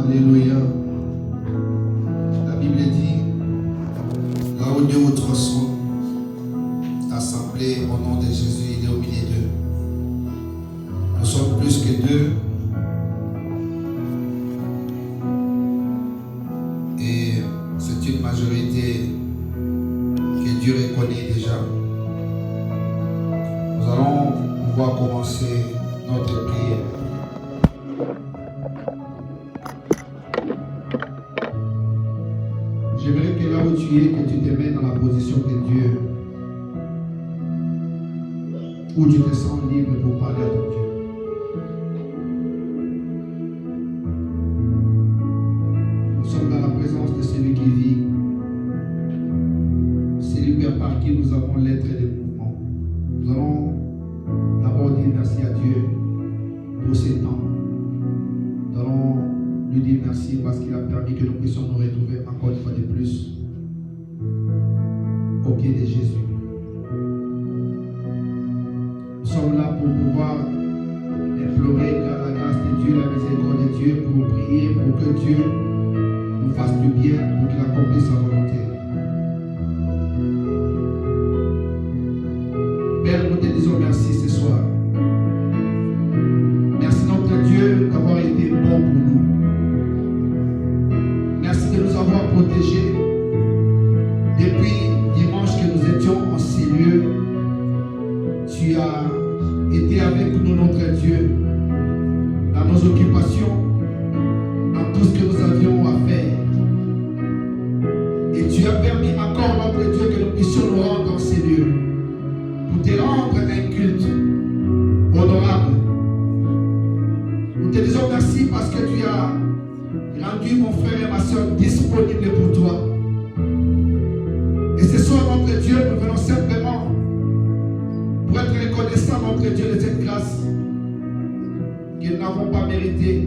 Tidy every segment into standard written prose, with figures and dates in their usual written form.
Alléluia. La Bible dit, là où deux ou trois sont assemblés au nom de Jésus, il est au milieu d'eux. Nous sommes plus que deux. Et c'est une majorité que Dieu reconnaît déjà. Nous allons pouvoir commencer notre prière. J'aimerais que là où tu es, que tu te mettes dans la position de Dieu, où tu te sens libre pour parler à ton Dieu. Nous sommes dans la présence de celui qui vit, celui par qui nous avons l'être et le mouvement. Nous allons d'abord dire merci à Dieu pour ces temps. Nous allons lui dire merci parce qu'il a permis que nous puissions nous retrouver encore une fois de plus au pied de Jésus. Nous sommes là pour pouvoir implorer la grâce de Dieu, la miséricorde de Dieu, pour prier, pour que Dieu nous fasse du bien, pour qu'il accomplisse sa volonté. Père, nous te disons merci ce soir. Merci notre Dieu d'avoir été bon pour nous. Merci de nous avoir protégés depuis dimanche que nous étions en ces lieux. Tu as été avec nous, notre Dieu, dans nos occupations, dans tout ce que nous avions à faire. Et tu as permis encore, notre Dieu, que nous puissions nous rendre dans ces lieux pour te rendre un culte honorable. Nous te disons merci parce que tu as rendu mon frère et ma soeur disponibles pour toi. Et ce soir, notre Dieu, nous venons simplement pour être reconnaissants, notre Dieu, de cette grâce que nous n'avons pas méritée.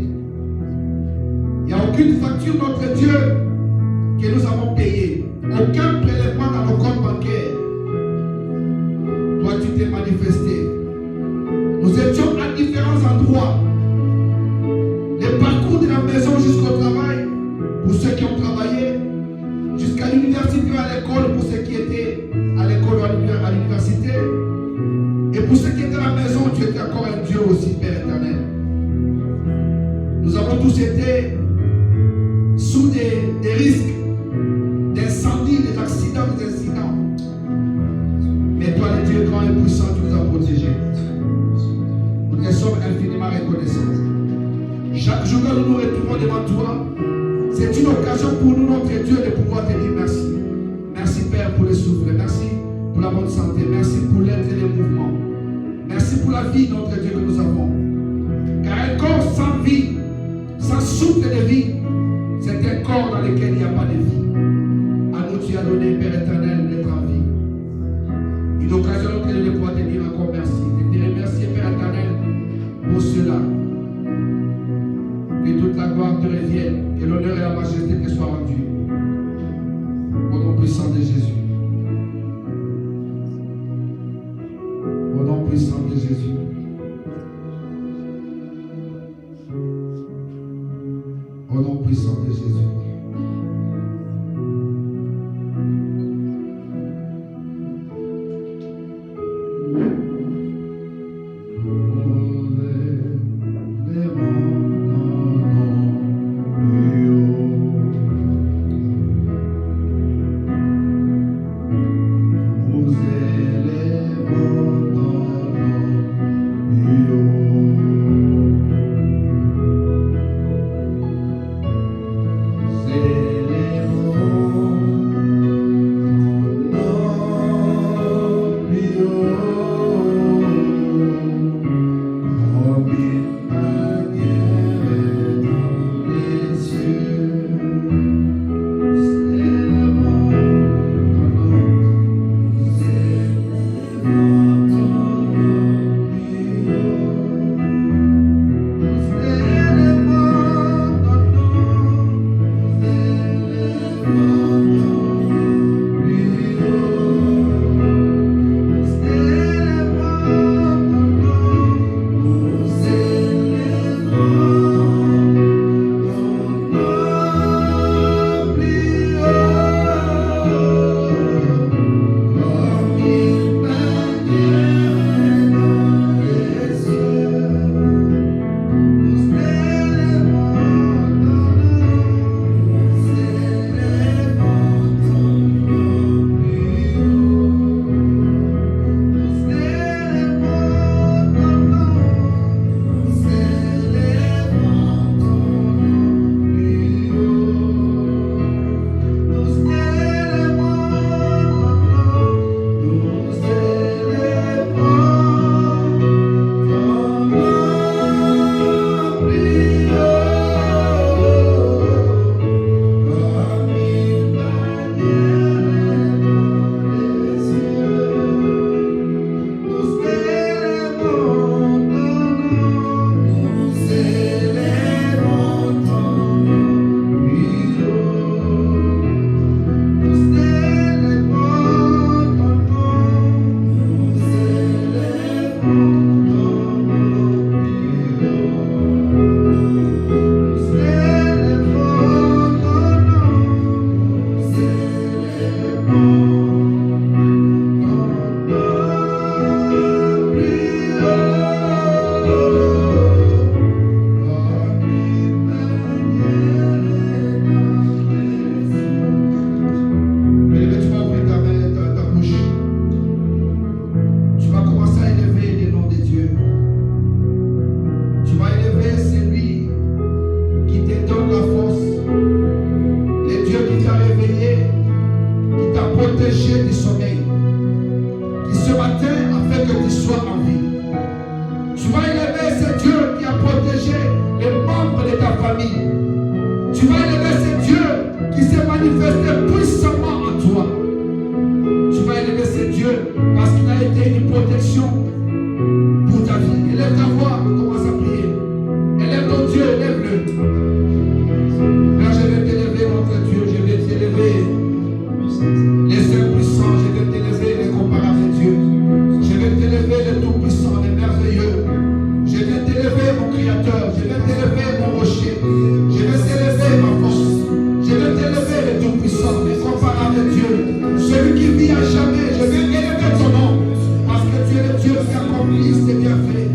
Il n'y a aucune facture, notre Dieu, que nous avons payée. Aucun prélèvement dans nos comptes bancaires. Toi, tu t'es manifesté. Nous étions à différents endroits. Le parcours de la maison jusqu'au travail, pour ceux qui ont travaillé, jusqu'à l'université ou à l'école, pour ceux qui étaient à l'école ou à l'université. Et pour ceux qui étaient à la maison, tu étais encore un Dieu aussi, Père éternel. Nous avons tous été sous des risques d'incendie, des accidents, des incidents. Mais toi, le Dieu grand et puissant, tu nous as protégés. Nous te sommes infiniment reconnaissants. Chaque jour que nous nous retrouvons devant toi, c'est une occasion pour nous, notre Dieu, de pouvoir te dire merci. Merci, Père, pour le souffle. Merci pour la bonne santé. Merci pour l'aide et le mouvement. Merci pour la vie, notre Dieu, que nous avons. Car un corps sans vie, sans souffle de vie, c'est un corps dans lequel il n'y a pas de vie. À nous, tu as donné, Père éternel, d'être en vie. Une occasion notre Dieu de pouvoir te dire encore merci. De te remercier, Père éternel, pour cela. Que toute la gloire te revienne, que l'honneur et la majesté te soient rendus. Au nom puissant de Jésus. Au nom puissant de Jésus. Au nom puissant de Jésus. protéger du sommeil. Qui ce matin a fait que tu sois en vie. Tu vas élever ce Dieu qui a protégé les membres de ta famille. Tu vas élever ce Dieu qui s'est manifesté puissamment en toi. Tu vas élever ce Dieu parce qu'il a été une protection pour ta vie. Élève ta voix, commence à prier. Élève ton Dieu, élève-le. Là, je vais t'élever, notre Dieu, je vais t'élever. Les seuls puissants, je vais t'élever, les comparables Dieu. Je vais t'élever, les tout-puissants, les merveilleux. Je vais t'élever, mon Créateur. Je vais t'élever, mon rocher. Je vais t'élever, ma force. Je vais t'élever, les tout-puissants, les comparables Dieu. Celui qui vit à jamais, je vais élever ton nom. Parce que tu es le Dieu qui accomplit ses bienfaits.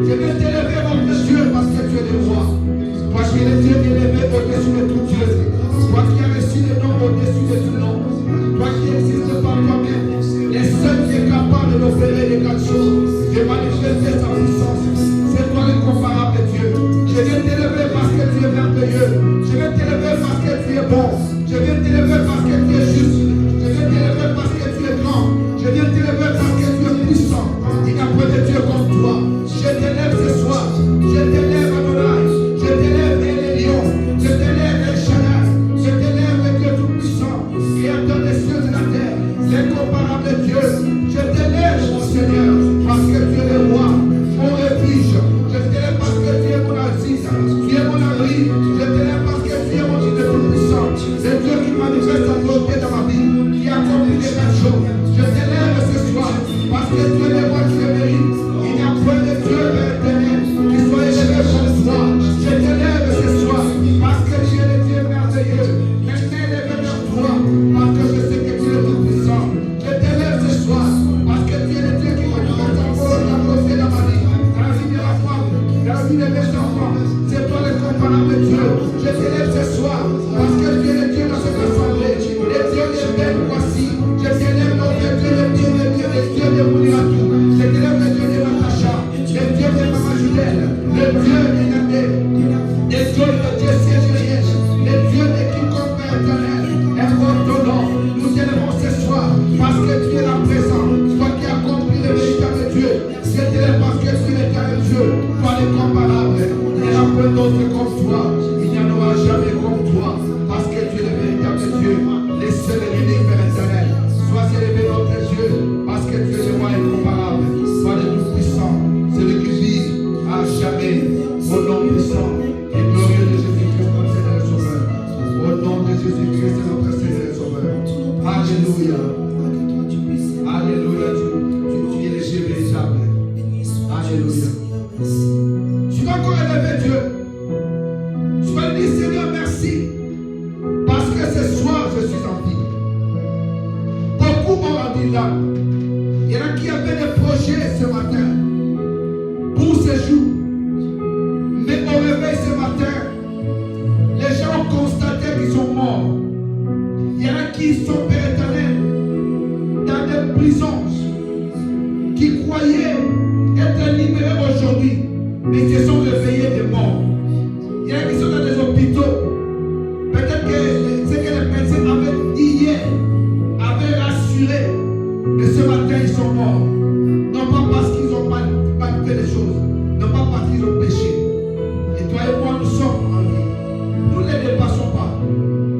Je vais t'élever, mon Dieu, parce que tu es le roi. Toi qui es le Dieu élevé au-dessus de tout Dieu. Toi qui as reçu le nom au-dessus de tout nom. Toi qui existes par toi-même. Les seuls qui est capable d'opérer les grandes choses, de manifester sa puissance. C'est toi l'incomparable Dieu. Je vais t'élever parce que tu es merveilleux. Je vais t'élever parce que tu es bon. Je vais t'élever parce que tu es juste. Je vais t'élever parce que tu es grand. Je viens t'élever parce que tu es puissant. Il n'y a pas de Dieu comme toi. Je t'élève ce soir. Je t'élève Adonai. Je t'élève Elion. Je t'élève El Shaddai. Je t'élève le Dieu tout-puissant. Créateur des cieux et de la terre. L'incomparable Dieu. Je t'élève, mon Seigneur, parce que tu es le roi, mon refuge. Je t'élève parce que tu es mon asile. Tu es mon abri. Je t'élève parce que tu es mon Dieu tout-puissant. C'est Dieu qui manifeste sa volonté dans ma vie, qui accomplit des grandes choses. Je t'élève ce soir parce que tu es le roi qui le mérite. Il n'y a point de Dieu éternel qui soit élevé comme toi. Je t'élève ce soir parce que tu es le Dieu merveilleux. Maintenant, élève vers toi parce que je sais que tu es tout-puissant. Je t'élève ce soir parce que tu es le Dieu qui manifeste ta volonté dans ma vie, dans la vie de la femme, dans la vie de mes enfants. C'est toi le comparable Dieu. Je t'élève ce soir parce que tu es le Dieu dans cette assemblée. Le Dieu des belles voici. Je t'élève notre Dieu, le Dieu de Mouniatou. Je t'élève le Dieu de Natacha, le Dieu de Maman Judelle, le Dieu de Nadé, le Dieu de Dieu Cégériel, le Dieu de quiconque éternel. Invoque ton nom. Nous t'élèvons ce soir parce que tu es la présence. Toi qui accomplis le véritable Dieu. Je t'élève parce que tu es l'éternel Dieu. Toi l'incomparable. Il n'y a point d'autre comme toi. Il n'y en aura jamais comme toi. Parce que tu es le véritable Dieu. Les seuls et l'unique Père éternel. Sois élevé notre Dieu. Parce que tu es le roi incomparable. Toi le tout-puissant. Celui qui vit à jamais. Au nom puissant et glorieux de Jésus-Christ, notre Seigneur et Sauveur. Au nom de Jésus-Christ, notre Seigneur et Sauveur. Alléluia. Alléluia. Tu es le Dieu véritable. Alléluia. Tu vas encore élever Dieu. Tu vas lui dire, Seigneur, merci. Parce que ce soir, je suis en vie. Beaucoup m'ont rendu là. Il y en a qui avaient des projets ce matin pour ce jour. Mais au réveil ce matin, les gens ont constaté qu'ils sont morts. Il y en a qui sont, Père éternel, dans des prisons, qui croyaient être libérés aujourd'hui, mais ils se sont réveillés des morts. Il y en a qui sont dans des hôpitaux. Peut-être que ce que les médecins avaient dit hier avait rassuré, mais ce matin ils sont morts. Non pas parce qu'ils ont mal fait les choses, non pas parce qu'ils ont péché. Et toi et moi, nous sommes en vie. Nous ne les dépassons pas.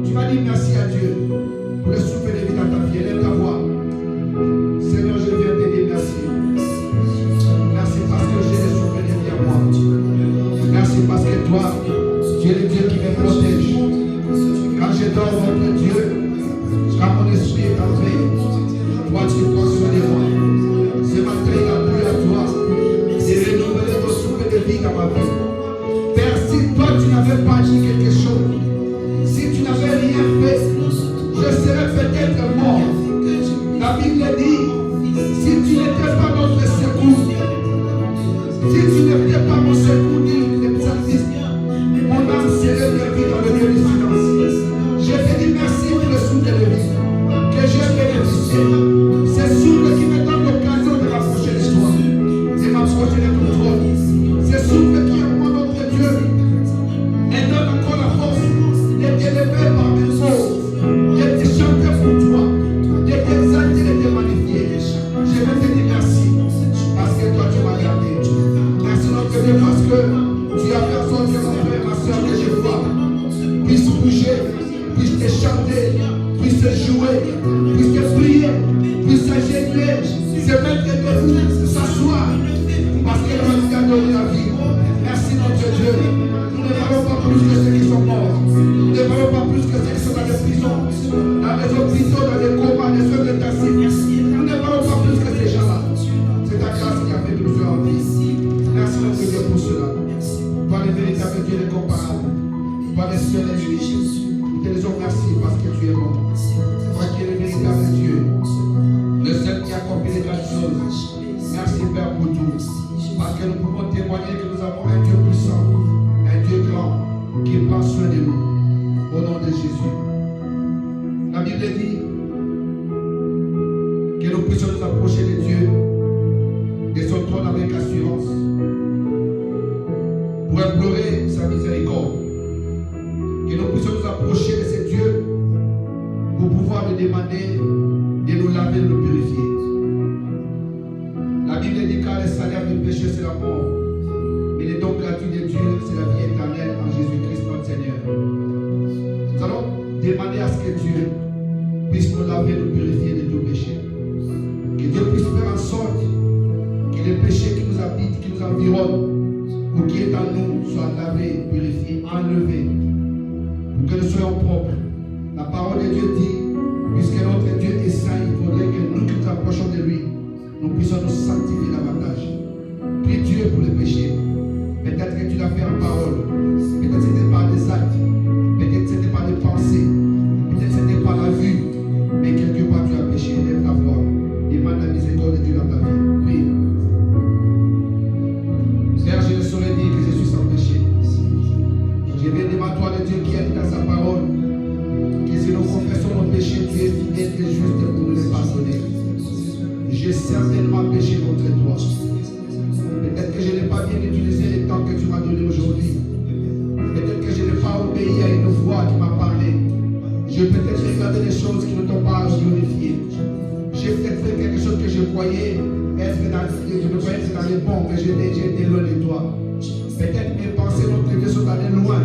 Tu vas dire merci à Dieu pour le souffle de vie dans ta vie. Élève ta voix. Seigneur, je viens te dire merci. Merci parce que j'ai le souffle de vie en moi. Merci parce que toi, tu es le Dieu qui me protège. Quand je dors, mon Dieu, quand mon esprit est entré, toi tu prends soin de moi. Ce matin, il a plu à toi de renouveler ton souffle de vie dans ma vie. Père, si toi tu n'avais pas dit quelque chose, si tu n'avais rien fait, je serais peut-être mort. La Bible dit, si tu n'étais pas notre secours, si tu n'étais pas mon secours, dit le psalmiste, mon âme serait perdue dans le lieu du silence. Je te dis merci pour le souffle de vie que j'ai bénéficié. C'est souffle qui me donne l'occasion de m'approcher de toi, de m'approcher de ton trône. C'est souffle qui est mon notre Dieu et donne encore la bouger, puisse te chanter, puisse te jouer, puisse te prier, puisse s'agiter, se mettre debout, s'asseoir, parce qu'elle va nous donner la vie. Merci notre Dieu. Nous ne parlons pas plus que ceux qui sont morts. Nous ne parlons pas plus que ceux qui sont dans les prisons, dans les hôpitaux, dans les comas, les soins intensifs. Nous ne parlons pas plus que ces gens-là. C'est ta grâce qui a fait que nous soyons en vie. Merci notre Dieu pour cela. Toi le véritable Dieu incomparable. Toi le seul et unique. Nous te disons merci parce que tu es bon. Toi qui es le véritable Dieu. Le seul qui accomplit les grandes choses. Merci Père pour tout. Parce que nous pouvons témoigner que nous avons un Dieu puissant, un Dieu grand, qui prend soin de nous. Au nom de Jésus. La Bible dit que nous puissions nous approcher de Dieu, de son trône avec assurance, pour implorer sa miséricorde. Que nous puissions nous approcher de ce Dieu pour pouvoir lui demander de nous laver, de nous purifier. La Bible dit car le salaire du péché c'est la mort, mais le don gratuit de Dieu c'est la vie éternelle en Jésus-Christ notre Seigneur. Nous allons demander à ce que Dieu puisse nous laver, nous purifier de tout péché. Que Dieu puisse faire en sorte que les péchés qui nous habitent, qui nous environnent, ou qui est en nous, soient lavés, purifiés, enlevés, pour que nous soyons propres. La parole de Dieu dit, puisque notre Dieu est saint, il faudrait que nous qui nous approchons de lui, nous puissions nous sanctifier davantage. Prie Dieu pour le péché. Peut-être que tu l'as fait en parole. Peut-être que c'était par des actes. Peut-être que c'était par des pensées. Peut-être que c'était par la vue. Mais quelque part tu as péché. Lève ta voix. Demande la miséricorde de Dieu dans ta vie. Prie. Père, je ne saurais dire que je suis sans péché. Je viens devant toi, le Dieu qui a dit dans sa parole que si nous confessons nos péchés, tu es fidèle et juste pour nous les pardonner. J'ai certainement péché contre toi. Peut-être que je n'ai pas bien utilisé le temps que tu m'as donné aujourd'hui. Peut-être que je n'ai pas obéi à une voix qui m'a parlé. J'ai peut-être regardé des choses qui ne t'ont pas glorifié. J'ai peut-être fait quelque chose que je croyais être dans les bons, mais j'ai été loin de toi. Peut-être mes pensées, notre Dieu, sont allées loin.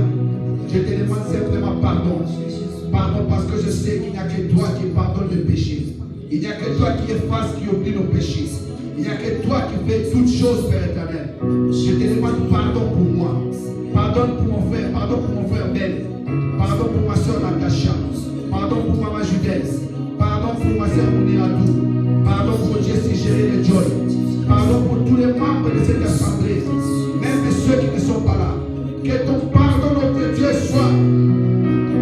Je te demande simplement pardon. Pardon parce que je sais qu'il n'y a que toi qui pardonne le péché. Il n'y a que toi qui efface, qui oublie nos péchés. Il n'y a que toi qui fais toutes choses, Père éternel. Je te demande pardon pour moi. Pardon pour mon frère, pardon pour mon frère Ben. Pardon pour ma soeur Natacha. Pardon pour maman Judith. Pardon pour ma soeur Mouniradou. Pardon pour Jessie Géré et Joy. Pardon pour tous les membres de cette assemblée. Même ceux qui ne sont pas là. Que ton pardon, notre Dieu, soit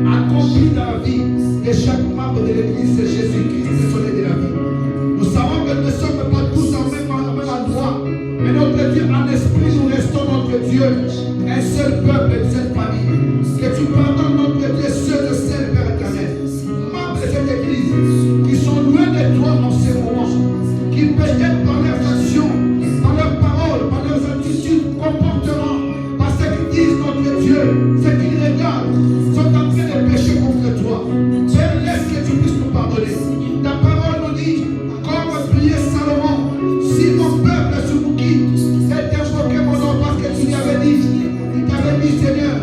accompli dans la vie de chaque membre de l'église de Jésus-Christ, le soleil de la vie. Nous savons que nous ne sommes pas tous en même endroit, mais notre Dieu, en esprit, nous restons notre Dieu, un seul peuple, une seule famille. Que tu pardonnes notre Dieu, ceux de celle, Père éternel, membres de cette église, qui sont loin de toi en ces moments, qui peut-être par leurs actions, par leurs paroles, par leurs attitudes, comportements, par ce qu'ils disent, notre Dieu, ce qu'ils regardent, sont en train de pécher contre toi. Père, laisse que tu puisses nous pardonner. Ta parole nous dit, comme priait Salomon, si mon peuple se vous quitte, c'est d'invoquer mon nom parce que tu lui avais dit, Seigneur,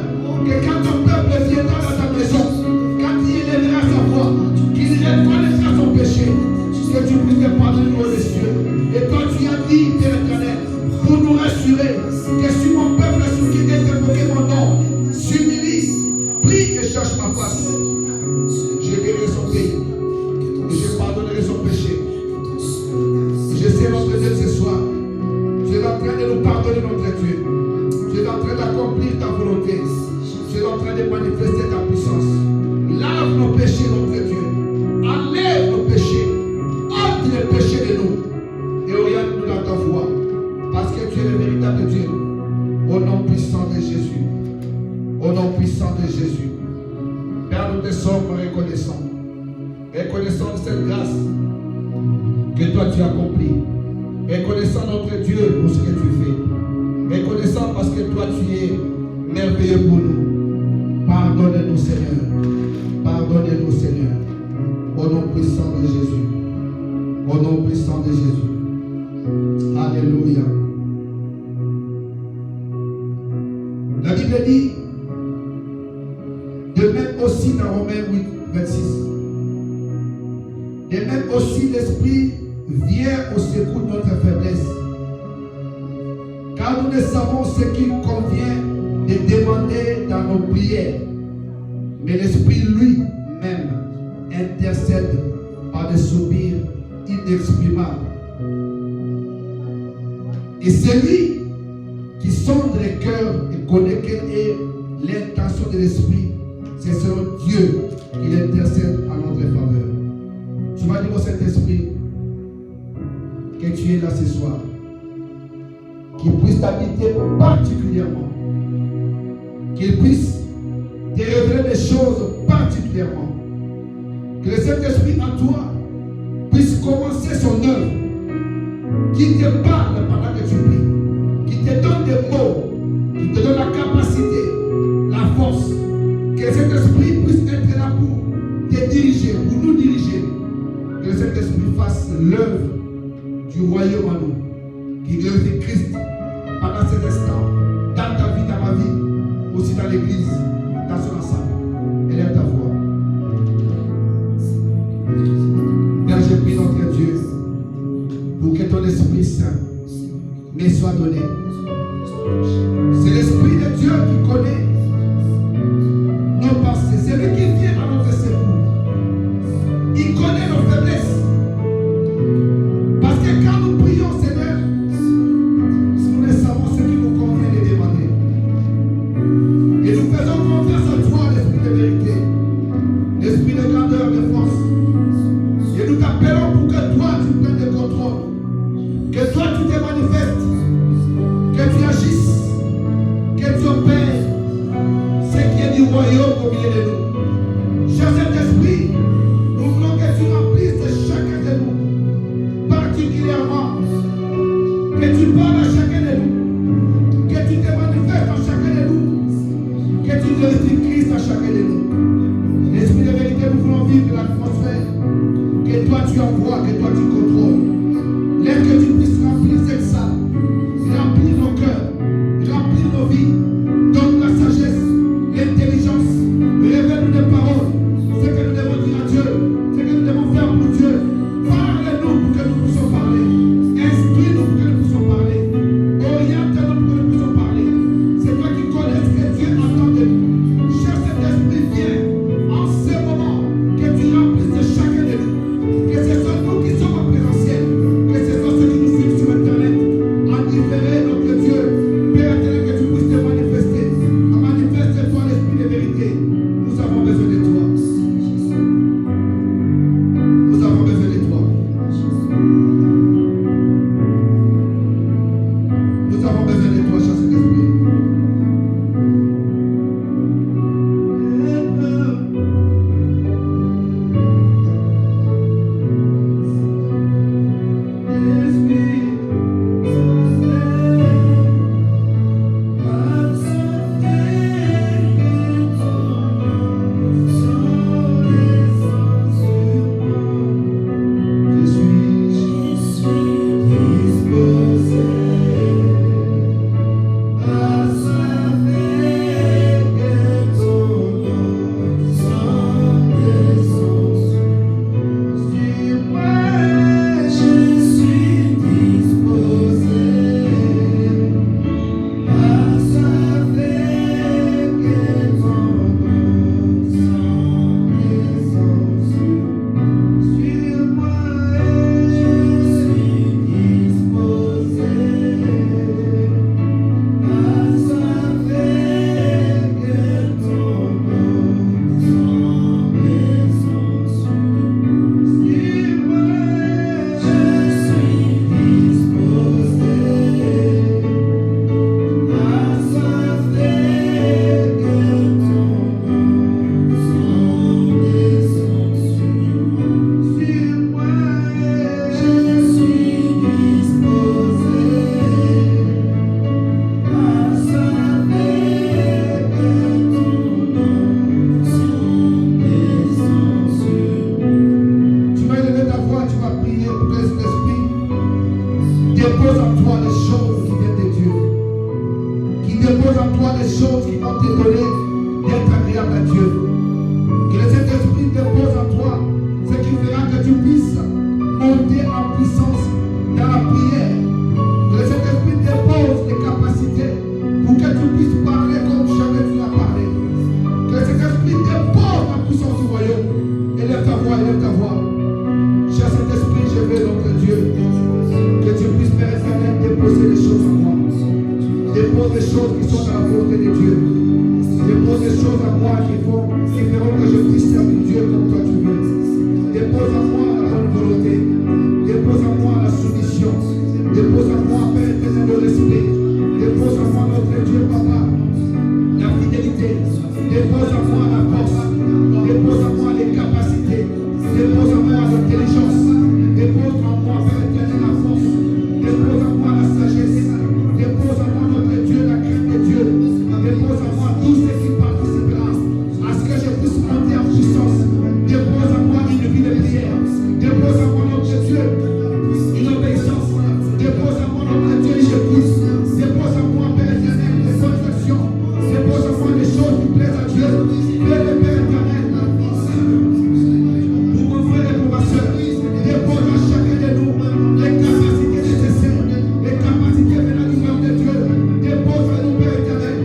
que quand ton peuple viendra dans ta maison, quand il élèvera sa voix, qu'il reconnaîtra son péché, que tu puisses te pardonner aux cieux. Et toi tu as dit, Père éternel, pour nous rassurer, que si mon peuple se quitte et d'invoquer mon nom, s'humilie, prie et cherche ma face. Je guérirai son pays et je pardonnerai son péché. Je sais notre Dieu ce soir. Tu es en train de nous pardonner, notre Dieu. Tu es en train d'accomplir ta volonté. Tu es en train de manifester ta puissance. Lave nos péchés, notre Dieu. Enlève nos péchés. Ôte les péchés de nous. Et oriente-nous dans ta voie. Parce que tu es le véritable Dieu. Au nom puissant de Jésus. Au nom puissant de Jésus. Père, nous te sommes reconnaissants. Reconnaissant cette grâce que toi tu as accomplie. Reconnaissant notre Dieu pour ce que tu fais. Reconnaissant parce que toi tu es merveilleux pour nous. Pardonne-nous, Seigneur. Pardonne-nous, Seigneur. Au nom puissant de Jésus. Au nom puissant de Jésus. Alléluia. La Bible dit De même aussi dans Romains 8, 26. De même aussi l'Esprit vient au secours de notre faiblesse. Car nous ne savons ce qu'il convient de demander dans nos prières. Mais l'Esprit lui-même intercède par des soupirs inexprimables. Et c'est lui qui sonde les cœurs et connaît quelle est l'intention de l'Esprit. C'est selon Dieu qu'il intercède à notre faveur. Tu vas dire au Saint-Esprit que tu es là ce soir, qu'il puisse t'habiter particulièrement, qu'il puisse te révéler des choses particulièrement, que le Saint-Esprit en toi puisse commencer son œuvre, qui te parle pendant que tu pries, qui te donne des mots, qui te donne la capacité, la force, que cet esprit puisse être là pour te diriger, pour nous diriger, que cet esprit fasse l'œuvre du royaume en nous, qui glorifie Christ pendant cet instant, dans ta vie, dans ma vie, aussi dans l'église, dans son ensemble. Élève ta voix. Père, je prie notre Dieu pour que ton Esprit Saint me soit donné. C'est l'Esprit de Dieu qui connaît nos pensées. C'est lui qui vient à notre secours. Il connaît nos faiblesses. Parce que quand nous prions, Seigneur, nous ne savons ce qu'il nous convient de demander. Et nous faisons confiance à toi, l'Esprit de vérité, l'Esprit de grandeur, de force. Et nous t'appelons pour que toi, tu prennes le contrôle. Que toi, tu te manifestes. Que tu agisses. Que tu opères ce qui est du royaume au milieu de nous. Cher Saint-Esprit, nous voulons que tu remplisses de chacun de nous, particulièrement, que tu parles à chacun de nous, que tu te manifestes à chacun de nous, que tu glorifies Christ à chacun de nous. L'Esprit de vérité, nous voulons vivre l'atmosphère que toi tu envoies, que toi tu contrôles. Laisse que tu puisses remplir cette salle, remplir nos cœurs, remplir nos vies. Donne la sagesse, l'intelligence, révèle-nous des paroles, ce que nous devons dire à Dieu, ce que nous devons faire pour Dieu. Parle-nous pour que nous puissions parler. Instruis-nous pour que nous puissions parler. Oriente-nous pour que nous puissions parler. C'est toi qui connais ce que Dieu attend de nous. Cher Saint-Esprit, viens en ce moment que tu remplisses de chacun de nous. Que ce soit nous qui sommes en présentiel, que ce soit ceux qui nous suivent sur Internet, en différé, notre Dieu. Père éternel, que tu puisses te manifester. Manifeste-toi l'Esprit de vérité. Nous avons besoin de toi. Nous avons besoin de toi. Nous avons besoin de toi, cher Saint-Esprit. des choses qui sont dans la volonté de Dieu. Dépose des choses à moi qui feront que je puisse servir Dieu comme toi tu veux. Dépose à moi la bonne volonté. Dépose à moi la soumission. Dépose à moi, Père éternel, le respect. Dépose à moi, notre Dieu, Papa, la fidélité. Dépose à moi la force. Dépose à moi les capacités. Dépose à moi l'intelligence. Dépose à moi, Père éternel, la force. Dépose à moi la sagesse. Dépose à moi, notre Dieu, la crainte de Dieu. Dépose à moi tout ce qui participera à ce que je puisse monter en puissance. Dépose à moi une vie de prière. Dépose à moi, notre Dieu, une obéissance. Dépose à moi, notre Dieu, une écoute. Dépose à moi, Père éternel, des bonnes actions. Dépose à moi des choses qui plaisent à Dieu. Père éternel, pour mon frère et pour ma soeur, dépose à chacun de nous les capacités nécessaires, les capacités venant du cœur de Dieu. Dépose à nous, Père éternel,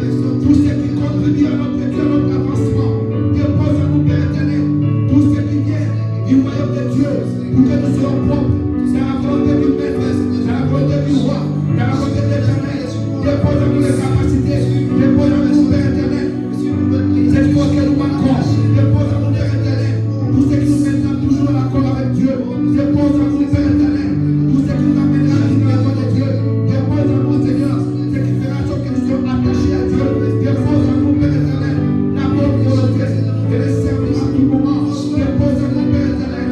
tout ce qui contribue à notre Dieu, à notre avancement. Dépose à nous, Père éternel, tout ce qui vient du royaume de Dieu, pour que nous soyons propres. C'est la volonté du Maître, c'est la volonté du roi, c'est la volonté de l'Éternel. Dépose à nous les capacités, dépose à nous, Père éternel, cette fois que nous manquons. Dépose à nous, Père éternel, tout ce qui nous mettra toujours en accord avec Dieu. Dépose à nous, Père éternel, tout ce qui nous amènera à vivre la voie de Dieu. Dépose à nous, Seigneur, ce qui fera en sorte que nous soyons attachés à Dieu. Dépose à nous, Père éternel, la bonne volonté de les servir à tout moment. Dépose à nous, Père éternel,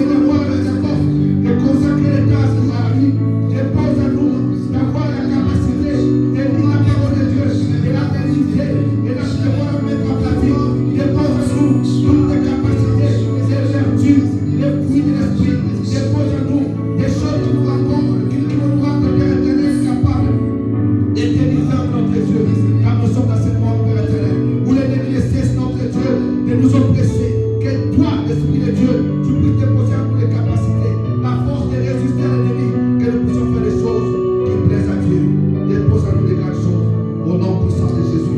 d'avoir les apports, de consacrer les tâches à la vie. Dépose à nous d'avoir la capacité de lire la parole de Dieu, de la méditer, et de pouvoir la mettre en pratique. Dépose à nous toutes les capacités, les vertus, les fruits de l'esprit. Dépose à nous des choses qui nous rencontrent, qui vont nous rendre, Père éternel, capables de délivrer notre Dieu, car nous sommes dans ce monde, Père éternel, où l'ennemi ne cesse, notre Dieu, de nous oppresser. Que toi, l'Esprit de Dieu, tu puisses déposer à nous les capacités, la force de résister à l'ennemi, que nous puissions faire des choses qui plaisent à Dieu. Dépose à nous des grandes choses, au nom puissant de Jésus,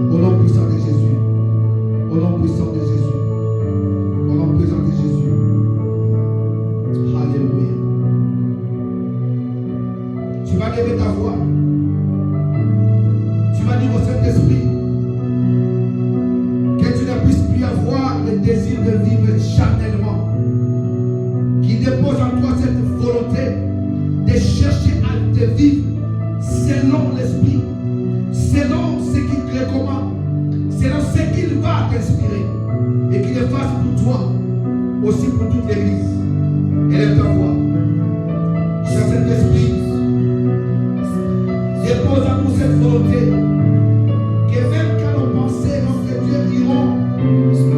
au nom puissant de Jésus, au nom puissant de Jésus, au nom puissant de Jésus. Alléluia. Tu vas lever ta voix, tu vas dire au Saint-Esprit que tu ne puisses plus avoir le désir de vivre charnellement, qui dépose en toi cette volonté de chercher à te vivre selon l'Esprit, selon ce qu'il te recommande, selon ce qu'il va t'inspirer, et qu'il le fasse pour toi, aussi pour toute l'Église. Élève ta voix. Cher Saint-Esprit, dépose en nous cette volonté, que même quand nos pensées, notre Dieu, iront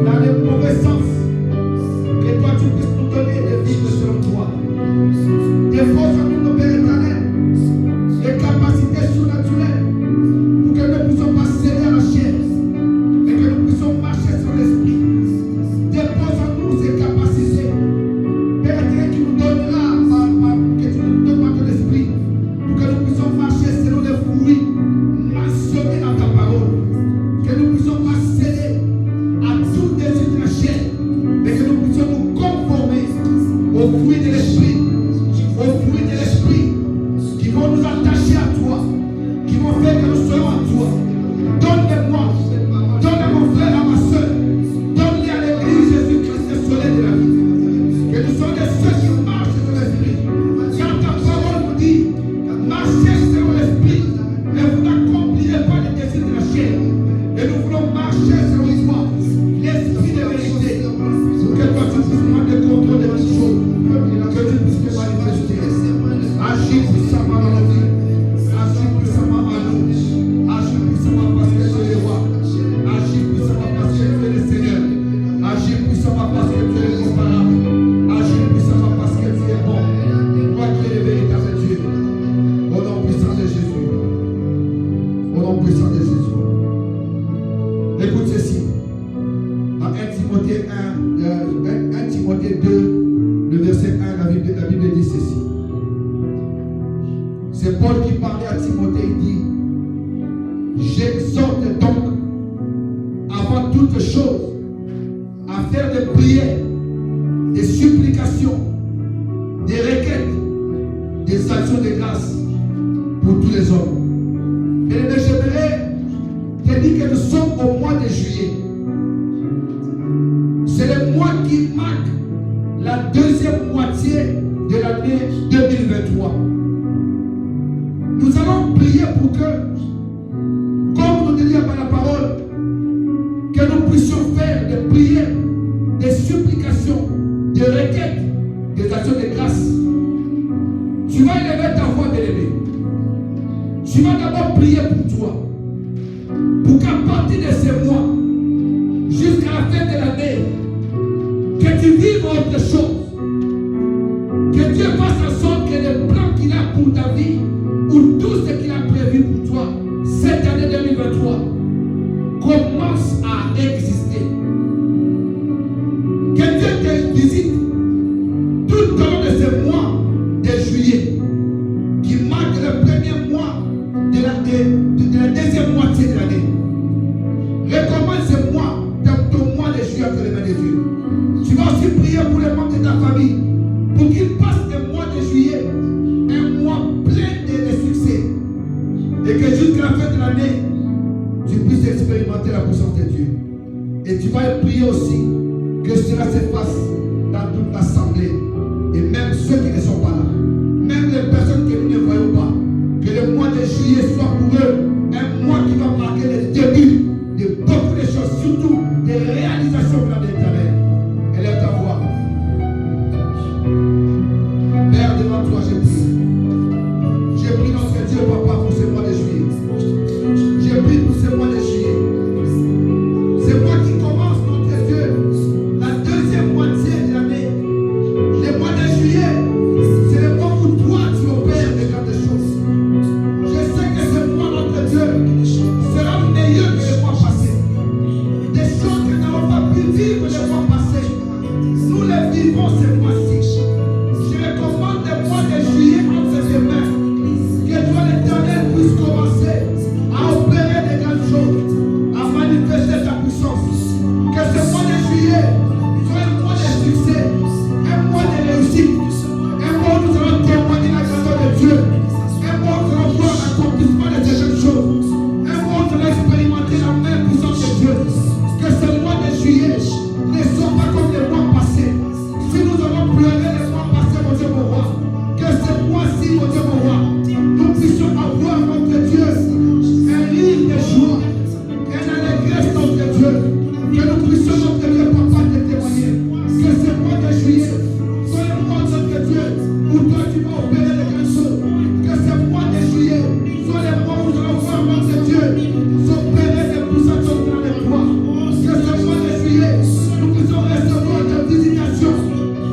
dans le mauvais sens, que toi tu puisses nous donner de vivre selon toi. Dépose en nous, nos Père éternel, des capacités surnaturelles pour que nous ne puissions pas céder à la chair, mais que nous puissions marcher sur l'esprit. Dépose en nous ces capacités, Père éternel, qui nous donnera, que tu nous donnes par ton esprit, pour que nous puissions marcher selon les fruits mentionnés dans ta parole. Que nous puissions pas céder à tout désir de la chair, mais que nous puissions nous conformer aux fruits de l'esprit, qui vont nous attacher à toi, qui vont faire que nous soyons à toi. Donne-les-moi, donne à mon frère, à ma soeur, donne-les à l'église Jésus-Christ, le soleil de la vie. Que nous soyons des ceux qui marchent sur l'esprit. Car ta parole nous dit, marchez selon l'esprit, et vous n'accomplirez pas les désirs de la chair. Et nous voulons marcher selon toi, l'esprit de vérité, pour que toi tu puisses prendre le contrôle de toutes choses, que tu puisses te manifester. Agis puissamment dans nos vies, agis puissamment en nous, agis puissamment parce que tu es le roi, agis puissamment parce que tu es le Seigneur, agis puissamment parce que tu es incomparable, agis puissamment parce que tu es bon, toi qui es le véritable Dieu, au nom puissant de Jésus, au nom puissant de Jésus. Écoute ceci, dans 1 Timothée 2, le verset 1, la Bible dit ceci. C'est Paul qui parlait à Timothée, il dit, j'exhorte donc avant toute chose à faire des prières, des supplications, des requêtes, des actions de grâce pour tous les hommes. Mais marque la deuxième moitié de l'année 2023. Nous allons prier pour que, comme nous dit par la parole, que nous puissions faire des prières, des supplications, des requêtes, des actions de grâce. Tu vas élever ta voix, bien-aimé. Tu vas d'abord prier pour toi, pour qu'à partir de ce mois, jusqu'à la fin de l'année, que tu vives autre chose. Que Dieu fasse en sorte que les plans qu'il a pour ta vie, ou tout ce qu'il a prévu pour toi, cette année 2023, commence à exister. Que Dieu te visite tout au long de ce mois de juillet, qui marque le premier mois de la deuxième moitié de l'année. Recommence ce mois, ton mois de juillet entre les mains de Dieu. Tu vas aussi prier pour les membres de ta famille, pour qu'ils passent le mois de juillet, un mois plein de succès. Et que jusqu'à la fin de l'année, tu puisses expérimenter la puissance de Dieu. Et tu vas prier aussi que cela se fasse dans toute l'assemblée. Et même ceux qui ne sont pas là. Même les personnes que nous ne voyons pas. Que le mois de juillet soit pour eux un mois qui va marquer le début de beaucoup de choses, surtout des réalisations de l'Éternel. Élève ta voix. Père, devant toi, je prie. Je prie notre Dieu, Papa, pour ce mois de juillet. Je prie pour ce mois de juillet. C'est moi qui commence, notre Dieu, la deuxième moitié de l'année. Le mois de juillet, c'est le mois où toi, tu opères de grandes choses. Je sais que ce mois, notre Dieu, sera meilleur que le mois passé. Des choses que nous n'avons pas pu vivre le mois passé, nous les vivons ce mois-ci. Je recommande le mois de juillet entre tes mains. Que toi, l'Éternel, puisse commencer à opérer de grandes choses, à manifester ta puissance. Que ce mois de juillet soit un mois de succès, un mois de réussite, un mois où nous allons témoigner la grandeur de Dieu, un mois où nous allons voir l'accomplissement de ces jeunes choses, un mois où nous allons expérimenter la même puissance de Dieu. Que ce mois de juillet ne soit pas comme les mois passés. Si nous avons pleuré les mois passés, mon Dieu, mon roi, que ce mois-ci, mon Dieu, mon roi, nous puissions avoir, notre Dieu, un rire de joie, une allégresse, notre Dieu, que nous puissions, notre Dieu, Papa, te témoigner. Que ce mois de juillet soit le mois, notre Dieu, où toi tu vas opérer les grandes choses. Que ce mois de juillet soit le mois où nous allons voir, notre Dieu, s'opérer des puissances dans les toits. Que ce mois de juillet, nous puissions recevoir des visitations.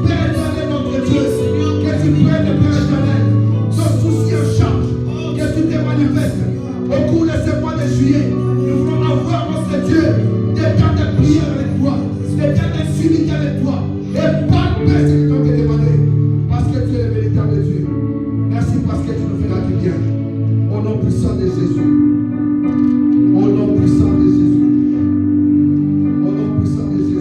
Père éternel, notre Dieu, que tu prennes, Père éternel, nos soucis en charge, que tu te manifestes. Au cours de ce mois de juillet, nous voulons avoir, notre Dieu, des temps de prière avec toi, des temps d'intimité avec toi, et pas de ce que tu as demandé, parce que tu es le véritable Dieu. Merci parce que tu nous feras du bien. Au nom puissant de Jésus. Au nom puissant de Jésus. Au nom puissant de Jésus.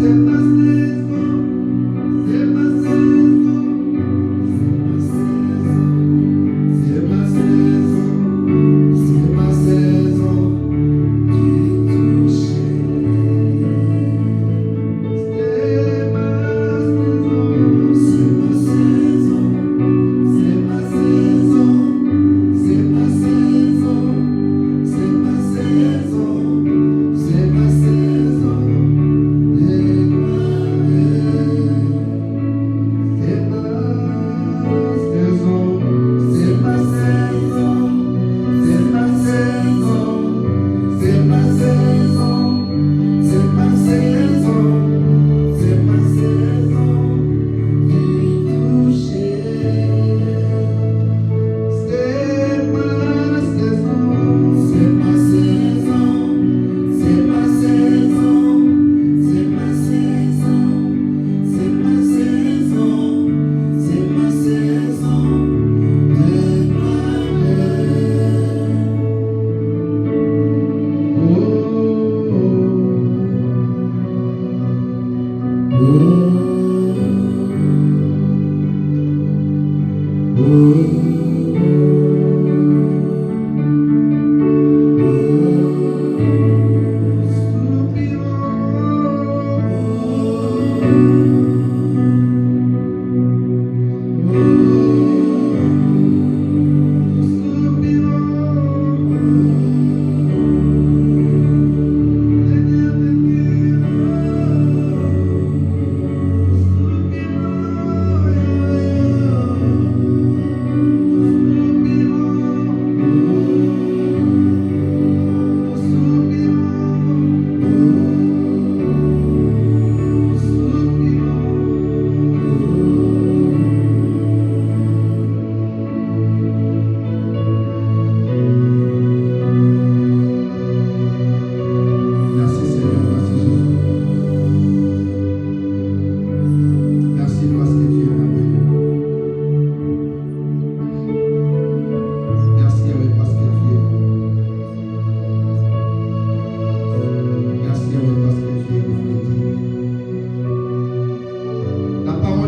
C'est ma saison.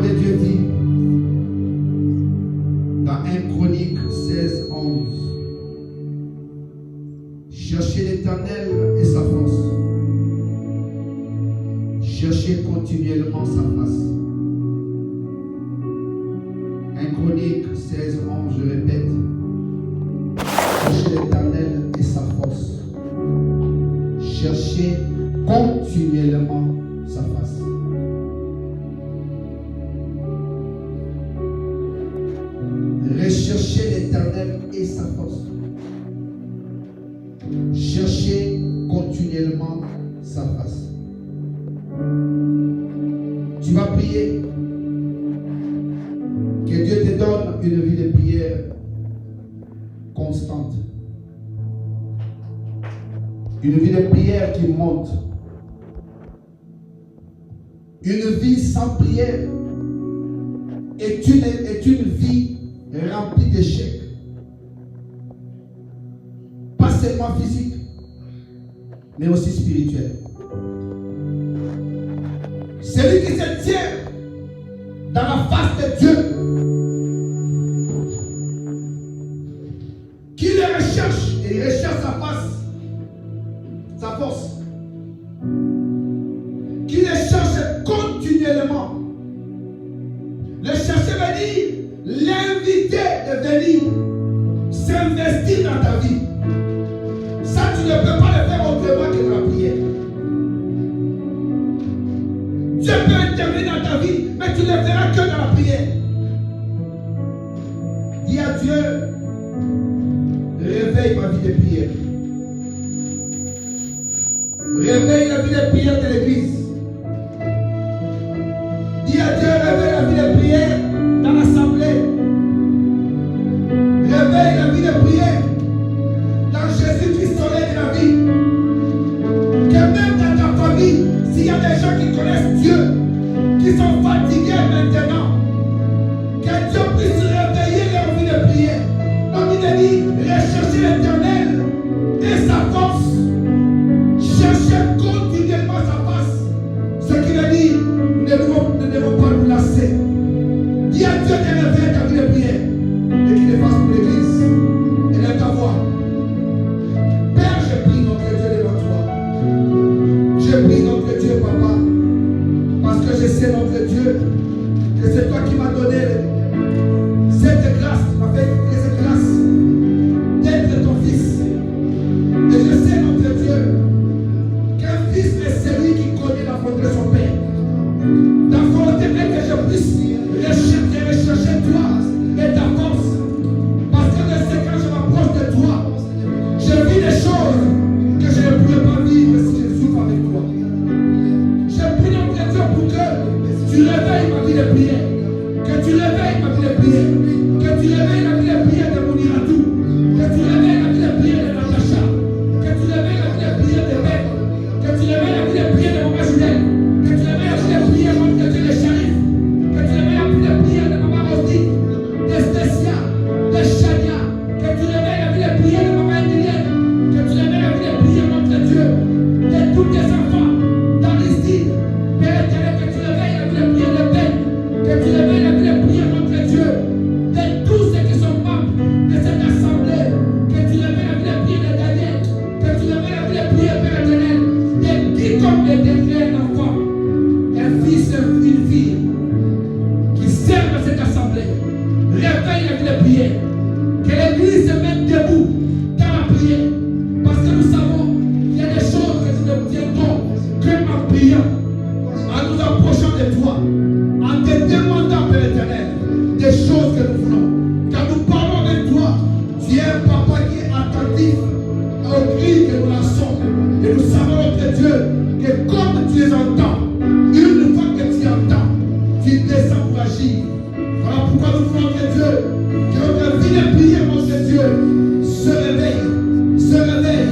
parole de Dieu dit dans 1 Chronique 16, 11, cherchez l'Éternel et sa force. Cherchez continuellement sa face. 1 Chronique 16, 11, je répète. Cherchez l'Éternel et sa force. Cherchez continuellement sa face. Recherchez l'Éternel et sa force. Cherchez continuellement sa face. Tu vas prier. Que Dieu te donne une vie de prière constante. Une vie de prière qui monte. Une vie sans prière est une vie remplie d'échecs. Pas seulement physique, mais aussi spirituel. Celui qui se tient dans la face de Dieu, qui le recherche et il recherche sa face, sa force, qui le cherche continuellement. Le chercher veut dire l'inviter de venir s'investir dans ta vie. Ça, tu ne peux pas le faire autrement que dans la prière. Dieu peut intervenir dans ta vie, mais tu ne le feras que dans la prière. Dis à Dieu, réveille ma vie de prière. Réveille la vie de prière de l'église. Dis à Dieu, réveille la vie de prière dans l'assemblée. Réveille la vie de prière dans Jésus-Christ, soleil de la vie. Que même dans ta famille, s'il y a des gens qui connaissent Dieu, qui sont fatigués maintenant, que Dieu puisse réveiller leur vie de prière. Donc il a dit, recherchez l'Éternel et sa force. Cherchez continuellement sa face. Ce qu'il a dit, nous ne devons pas nous lasser. Dis à Dieu de réveiller ta vie de prière et qu'il le fasse pour l'église. Élève ta voix. Père, je prie notre Dieu devant toi. Je prie notre Dieu, papa, parce que je sais, notre Dieu, que c'est toi qui m'as donné cette grâce, tu m'as fait cette grâce d'être ton fils. Et je sais, notre Dieu, qu'un fils est celui qui connaît la volonté de son père. La volonté est que je puisse rechercher toi et ta force. Parce que je sais quand je m'approche de toi, je vis des choses que je ne pourrais pas vivre si je souffre avec toi. Je prie notre Dieu pour que tu réveilles ma vie de prière. Que tu réveilles ma vie de prière. Que tu réveilles la vie de prière de mon Iratou. Que tu réveilles la vie de prière de Natacha. Que tu réveilles la vie de prière de Beth. Que tu réveilles la vie de prière de Maman Juliette. Que tu réveilles la vie de prière de Dieu de Charif. Que tu réveilles la vie de prière de Maman Rosdy. De Stécia. De Chania. Que tu réveilles la vie de prière de Maman Emilienne. Que tu réveilles la vie de prière, notre Dieu, de tous tes enfants dans les îles. Père éternel, que tu réveilles la vie de prière de Ben. Que tu réveilles la vie de prière, notre Dieu, de tous ceux qui sont membres de cette assemblée. Que tu réveilles la vie de prière de Daniel. Que tu réveilles la vie de prière, Père éternel, de quiconque est déclaré un enfant, un fils, une fille, qui sert dans cette assemblée. Réveille la vie de prière. Que l'église se mette debout dans la prière. Parce que nous savons qu'il y a des choses que nous n'obtiendrons que en priant, en nous approchant de toi, en te demandant, Père éternel, des choses que nous voulons. Quand nous parlons de toi, tu es un papa qui est attentif aux cris que nous lançons. Et nous savons, notre Dieu, que comme tu les entends, une fois que tu entends, tu descends pour agir. Voilà pourquoi nous voulons, notre Dieu, que notre vie de prière, notre Dieu, se réveille, se réveille,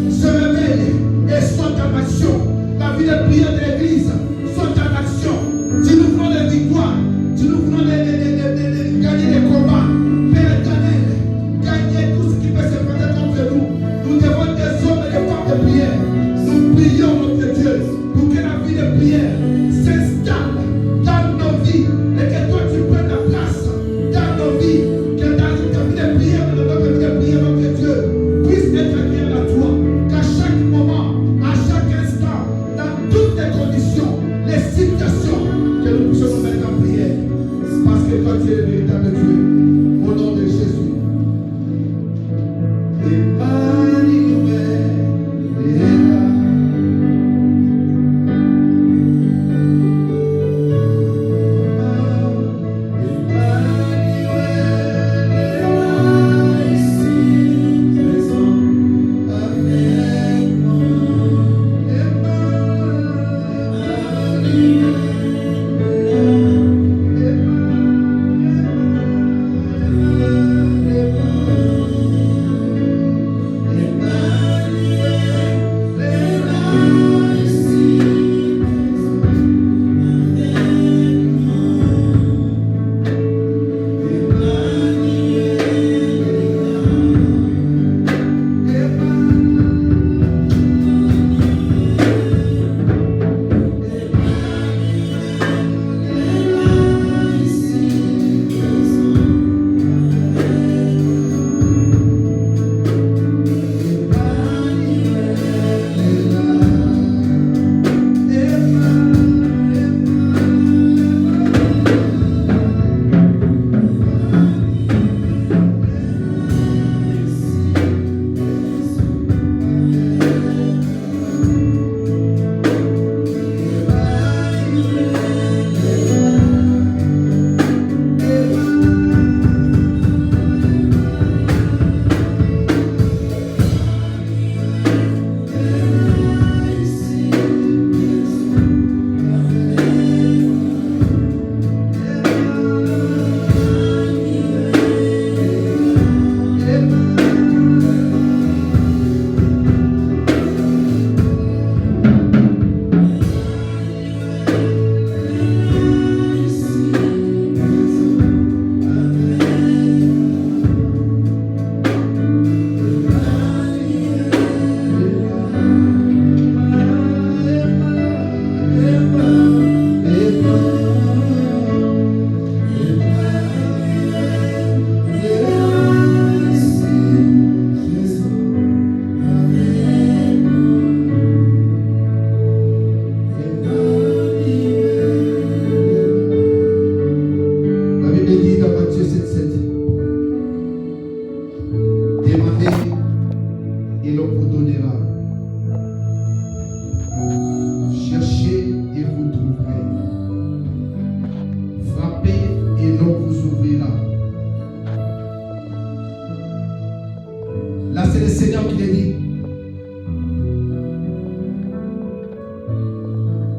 se réveille et soit en action. La vie de prière de l'église soit en action. Si nous voulons des victoires, si nous voulons gagner des combats, Père éternel, gagner tout ce qui peut se faire contre nous, nous devons des hommes et des femmes de prière. Nous prions, notre Dieu, pour que la vie de prière s'installe dans nos vies et vous ouvrira. Là, c'est le Seigneur qui le dit.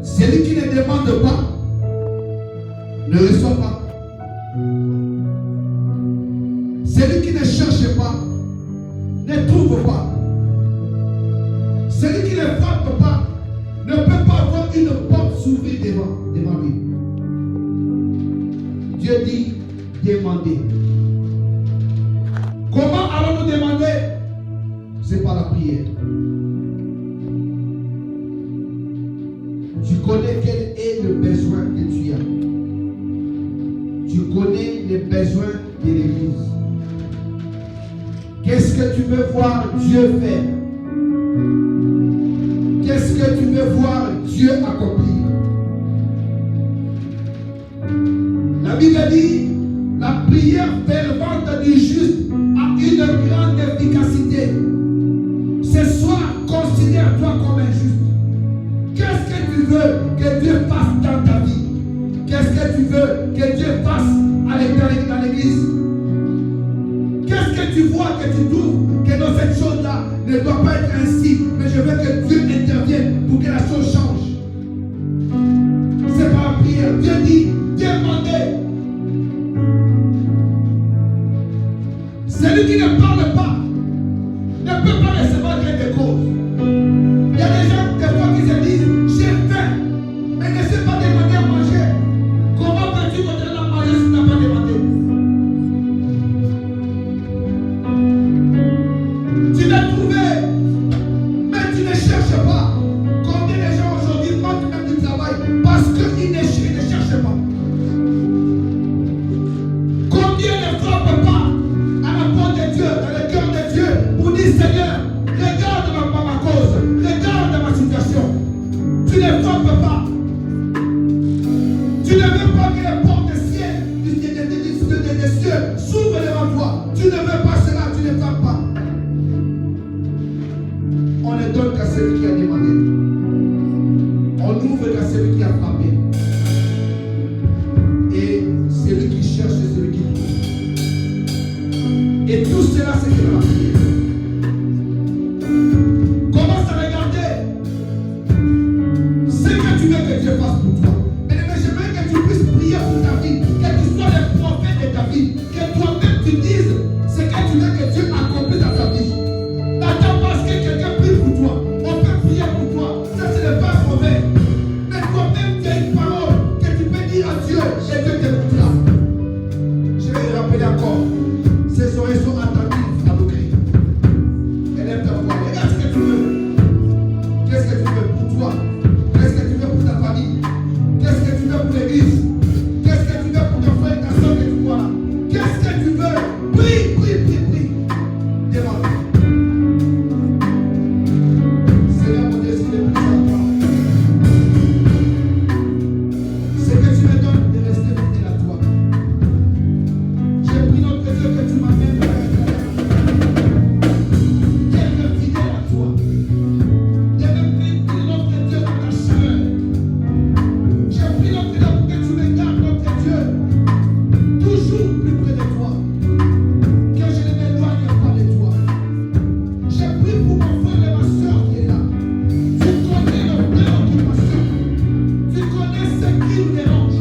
Celui qui ne demande pas ne reçoit pas. Celui qui ne cherche pas ne trouve pas. Celui qui ne frappe pas ne peut pas avoir une porte s'ouvrir devant lui. Dieu dit demandez. Comment allons-nous demander? C'est par la prière. Tu connais quel est le besoin que tu as. Tu connais les besoins de l'Église. Qu'est-ce que tu veux voir Dieu faire? Qu'est-ce que tu veux voir Dieu accomplir? La Bible dit, la prière fervente du juste a une grande efficacité. Ce soir, considère-toi comme un juste. Qu'est-ce que tu veux que Dieu fasse dans ta vie? Qu'est-ce que tu veux que Dieu fasse dans l'Église? Qu'est-ce que tu vois que tu trouves que dans cette chose-là ne doit pas être ainsi, mais je veux que Dieu intervienne pour que la chose change? C'est par la prière. Dieu dit, demandez. Celui qui ne parle pas ne peut pas recevoir gain de cause. Il y a des gens des fois qui se disent, j'ai faim, mais ne sais pas demander à manger. Comment peux-tu continuer à manger si tu n'as pas demandé? Tu l'as trouvé, mais tu ne cherches pas. Combien de gens aujourd'hui manquent même du travail parce qu'ils ne cherchent pas? Combien ne frappent pas à la porte de Dieu, dans le cœur de Dieu, pour dire Seigneur, regarde ma cause, regarde ma situation. Tu ne frappes pas. Tu ne veux pas que les portes des cieux s'ouvrent devant toi. Tu ne veux pas cela, tu ne frappes pas. On ne donne qu'à celui qui a demandé. On n'ouvre qu'à celui qui a frappé. Et celui qui cherche, c'est celui qui trouve. Et tout cela, c'est de la prière. Commence à regarder ce que tu veux que Dieu fasse pour toi. Mais j'aimerais que tu puisses prier pour ta vie, que tu sois le prophète de ta vie, que toi-même tu dises ce que tu veux que Dieu accomplisse dans ta vie. N'attends pas que quelqu'un prie pour toi. On peut prier pour toi. Ça, ce n'est pas mauvais. Mais toi-même, tu as une parole que tu peux dire à Dieu et Dieu t'écoutera. Je vais le rappeler encore. Ces oreilles sont attentives à nos cris. Élève ta voix. Regarde ce que tu veux. Qu'est-ce que tu veux pour toi? Qu'est-ce que tu veux pour ta famille? Qu'est-ce que tu veux pour l'église? Qu'est-ce que tu veux pour ton frère et ta soeur que tu vois là? Qu'est-ce que tu veux? Prie, prie, prie, prie. Demande. Seigneur mon Dieu, s'il est plus à toi. Ce que tu me donnes de rester fidèle à toi. J'ai pris notre Dieu que tu m'amènes vers d'être fidèle à toi. De me maintenir notre Dieu dans ta chaleur. J'ai pris notre Dieu pour que tu me gardes, notre Dieu, toujours plus près de toi. Que je ne m'éloigne pas de toi. J'ai pris pour mon frère et ma soeur qui est là. Tu connais nos préoccupations. Tu connais ce qui nous dérange.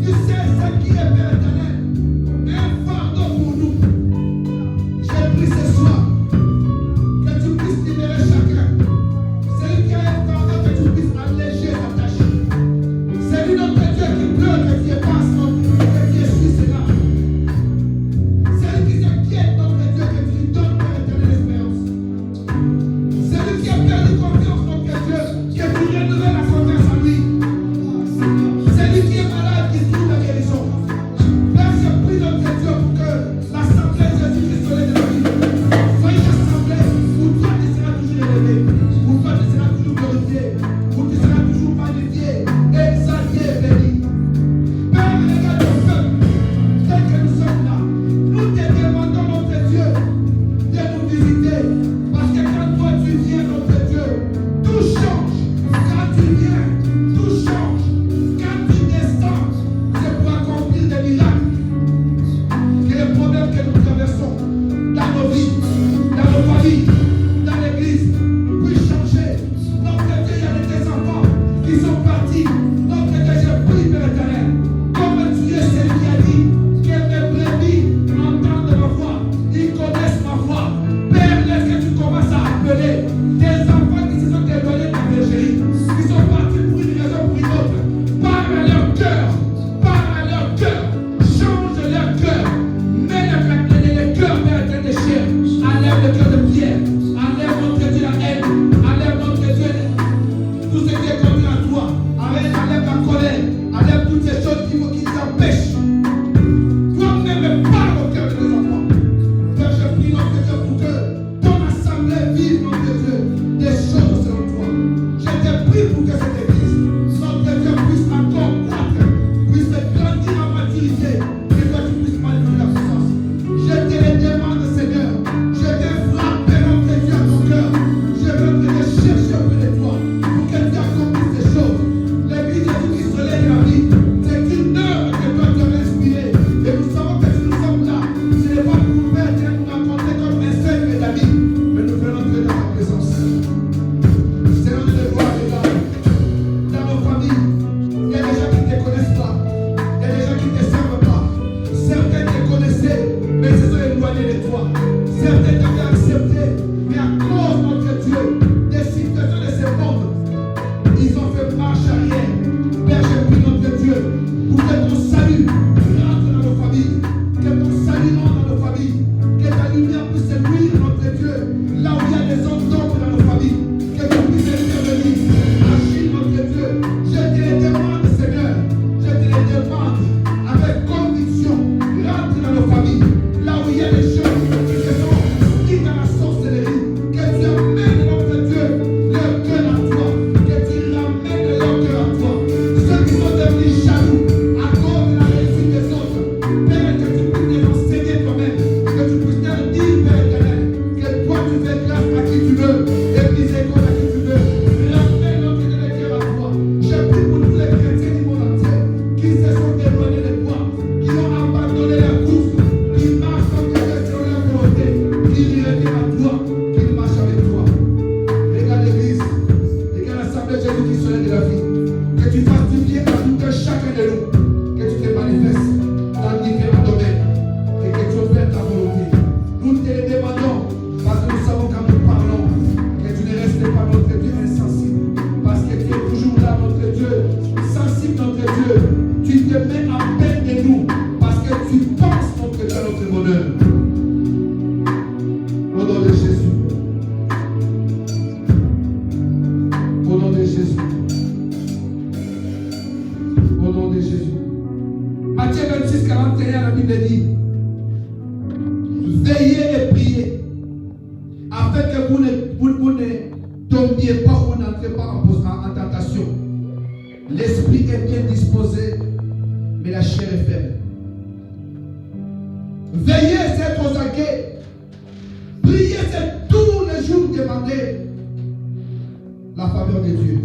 Tu sais ce qui est Père éternel. Un fardeau pour nous. J'ai pris ce soir que tu puisses libérer chacun. Celui qui a un fardeau, que tu puisses alléger sa tâche. Celui notre Dieu qui pleure, que tu effaces notre Dieu, que tu essuies cela. Celui qui s'inquiète, notre Dieu, que tu lui donnes Père éternel l'espérance. Celui qui a perdu confiance, notre Dieu, que tu renouvelles la confiance en lui. Celui qui est malade, qui trouve la guérison. éloigné de toi, qui ont abandonné la course, qui marchent comme des sur leur volonté, qui reviennent à toi, qui marchent avec toi. Regarde l'église, regarde l'assemblée de Jésus qui soigne de la vie. Que tu fasses du bien à tout un chacun de nous, que tu te manifestes dans différents domaines et que tu opères ta volonté. Nous te le demandons parce que nous savons quand nous parlons que tu ne restes pas notre Dieu insensible, parce que tu es toujours là, notre Dieu, sensible, notre Dieu. Tu te mets en peine de nous parce que tu penses à notre bonheur. Au nom de Jésus. Au nom de Jésus. Au nom de Jésus. Matthieu 26, 41, la Bible dit: veillez et priez afin que vous ne tombiez pas ou n'entrez pas en tentation. L'esprit est bien disposé, mais la chair est faible. Veillez, c'est être aux aguets. Priez, c'est tous les jours demander la faveur de Dieu.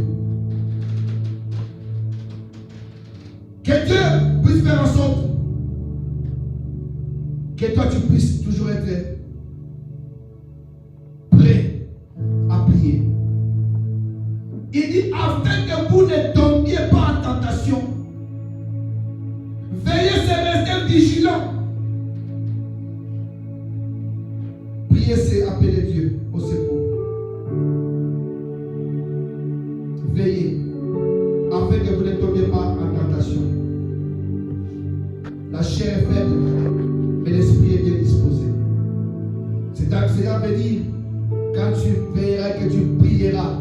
Que Dieu puisse faire en sorte que toi tu puisses toujours être prêt à prier. Il dit afin que vous ne tombiez pas en tentation. Veillez, c'est rester vigilant. Prier, c'est appeler Dieu au secours. Veillez afin que vous ne tombiez pas en tentation. La chair est faible, mais l'esprit est bien disposé. Cela veut dire, quand tu veilleras, que tu prieras,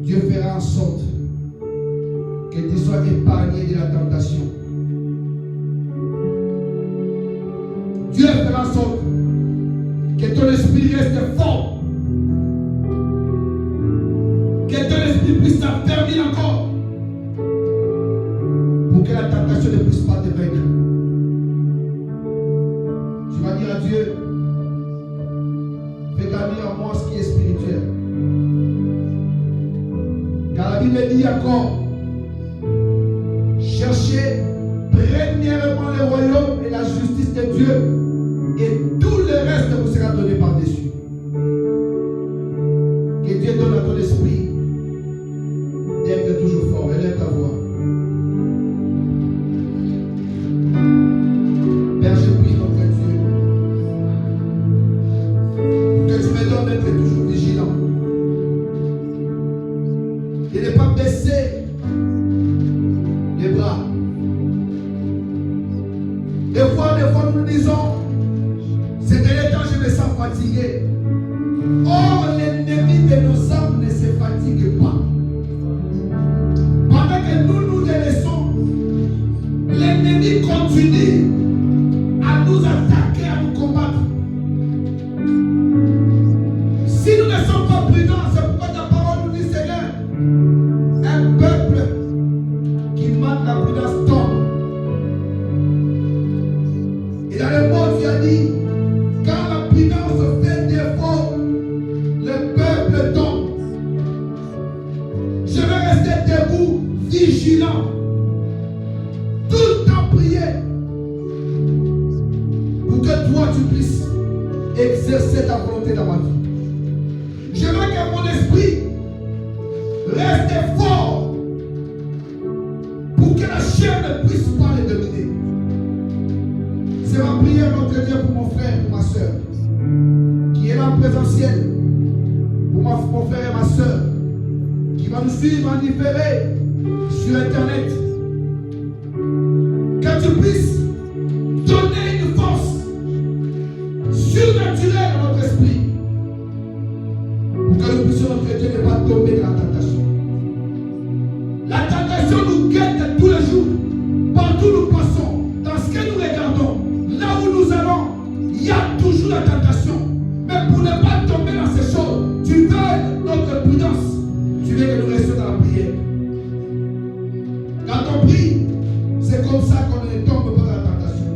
Dieu fera en sorte que tu sois épargné de la tentation. Dieu fera en sorte que ton esprit reste fort, que ton esprit puisse s'affermir encore, pour que la tentation ne puisse pas te vaincre. Tu vas dire à Dieu: fais gagner en moi ce qui est spirituel. Car la Bible dit encore: cherchez premièrement le royaume et la justice de Dieu, et tout le reste vous sera donné par-dessus. Que Dieu donne à ton esprit d'être toujours fort. Élève ta voix. Père, je prie notre Dieu, que tu me donnes d'être toujours vigilant, et ne pas baisser les bras. Des fois nous disons: ces derniers temps je me sens fatigué. Or l'ennemi de nos âmes ne se fatigue pas. Pendant que nous nous délaissons, l'ennemi continue à nous attaquer, à nous combattre. Si nous ne sommes pas prudents, c'est pourquoi ta parole nous dit: Seigneur, un peuple qui manque la prudence tombe. Et dans le mot, tu as dit: quand la prudence fait défaut, le peuple tombe. Je vais rester debout, vigilant, tout le temps prier, pour que toi tu puisses exercer ta volonté dans ma vie. Je veux que mon esprit reste fort, pour que la chair ne puisse pas le dominer. C'est ma prière, notre Dieu, pour mon frère, pour ma soeur, qui est là en présentiel, pour mon frère et ma soeur, qui va nous suivre en différé sur Internet. Que tu puisses donner une force surnaturelle à notre esprit, pour que nous puissions, notre Dieu, ne pas tomber dans la tentation. La tentation nous guette tous les jours, partout où nous passons, dans ce que nous regardons, là où nous allons, il y a toujours la tentation. Mais pour ne pas tomber dans ces choses, tu veux notre prudence. Tu veux que nous restions dans la prière. Quand on prie, c'est comme ça qu'on ne tombe pas dans la tentation.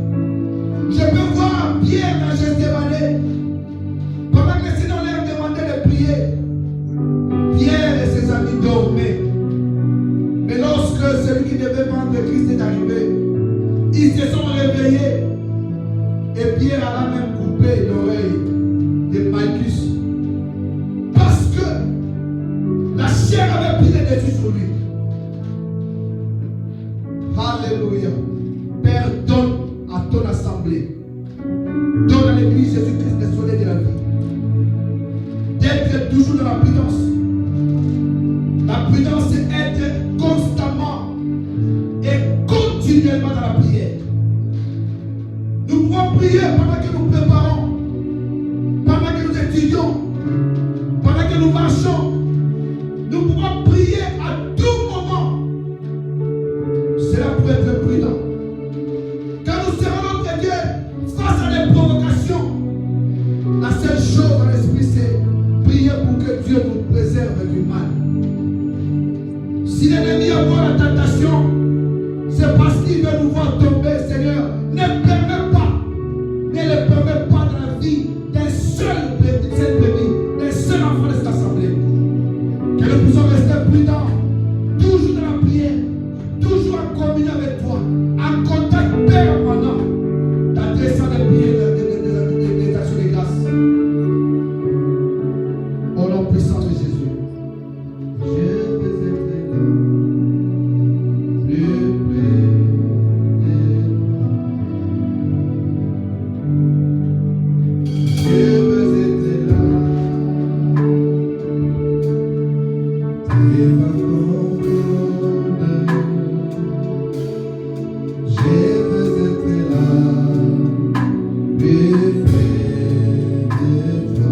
prier pendant que nous préparons, pendant que nous étudions, pendant que nous marchons. Nous pouvons prier à tout moment. Cela pour être prudent. Quand nous serons notre Dieu face à des provocations, la seule chose dans l'esprit, c'est prier pour que Dieu nous préserve du mal. Si l'ennemi envoie la tentation, c'est parce qu'il veut nous voir tomber, Seigneur. Ne permets pas, ne le permets pas dans la vie d'un seul bébé, d'un seul enfant de cette assemblée. Que nous puissions rester prudents, toujours dans la prière, toujours en communion avec toi, en contact permanent, d'adressant des prières, des actions de grâce. Au nom puissant de Jésus. Je veux être là, plus près de toi. Je veux être là, tes pas confondes. Je veux être là, plus près de toi.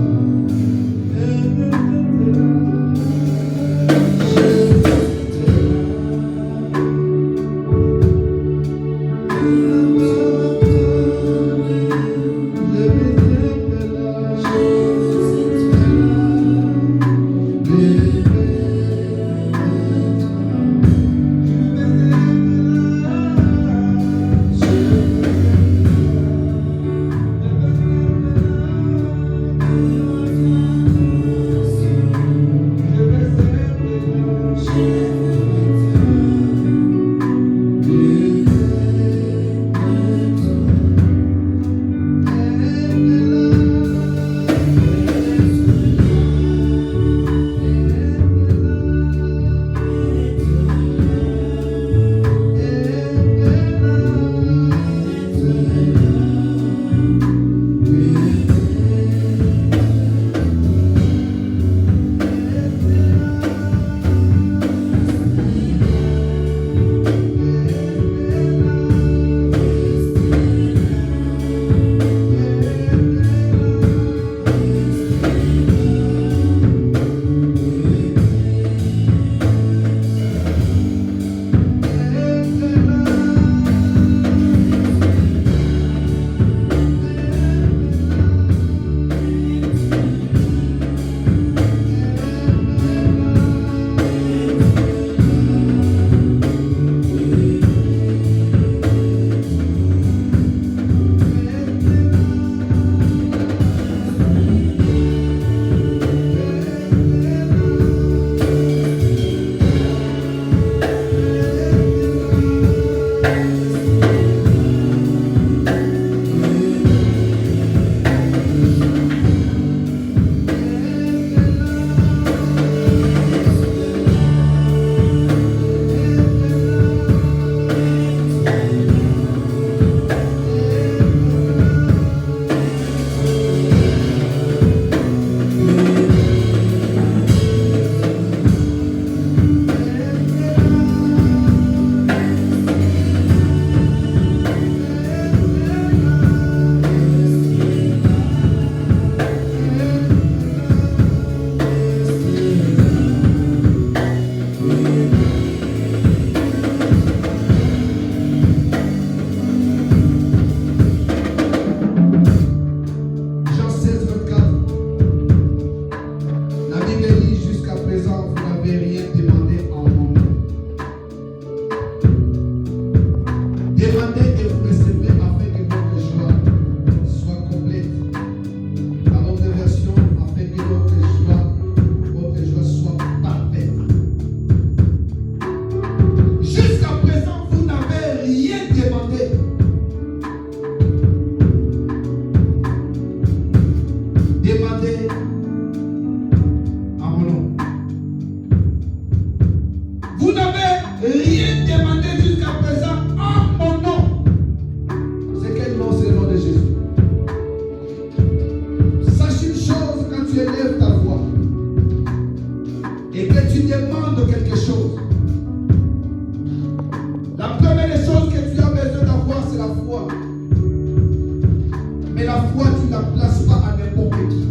Mais la foi, tu ne la places pas à n'importe qui.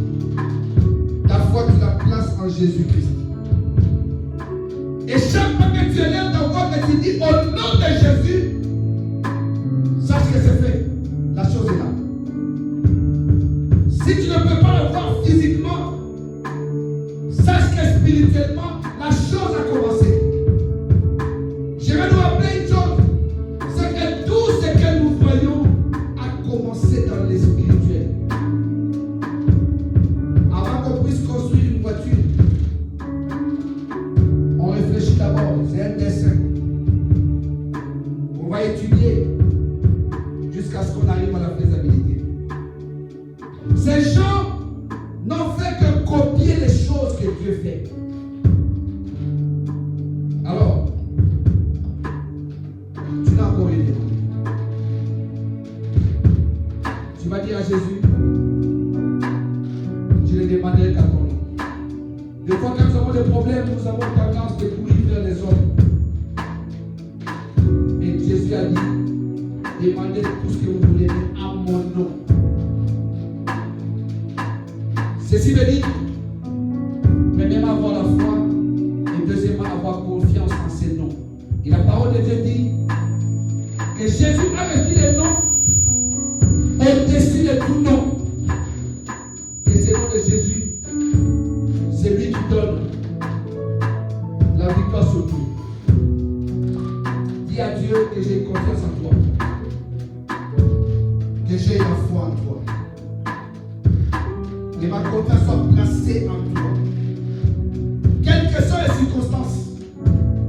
Ta foi, tu la places en Jésus-Christ. Et chaque fois que tu élèves ta voix, que tu dis au nom de Jésus, sache que c'est fait. La chose est là. Si tu ne peux pas le voir physiquement, sache que spirituellement, la chose a commencé. Je vais nous rappeler une chose, c'est que tout ce que nous voyons a commencé dans les spirituels. Avant qu'on puisse construire une voiture, on réfléchit d'abord, c'est un dessin. On va étudier jusqu'à ce qu'on arrive à la faisabilité. Ces gens n'ont fait que copier les choses que Dieu fait. Alors, tu n'as encore rien demandé. Tu vas dire à Jésus, je ne demanderai qu'à ton nom. Des fois, quand nous avons des problèmes, nous avons tendance de courir vers les hommes. Mais Jésus a dit, demandez tout ce que vous voulez, mais à mon nom. Ceci veut dire, premièrement, avoir la foi et deuxièmement, avoir confiance en ses noms. Et la parole de Dieu dit que Jésus a reçu les noms au-dessus de tout nom. Et c'est le nom de Jésus, c'est lui qui donne la victoire sur tout. Dis à Dieu que j'ai confiance en toi, que j'ai la foi en toi. Que ma confiance soit placée en toi. Quelles que soient les circonstances,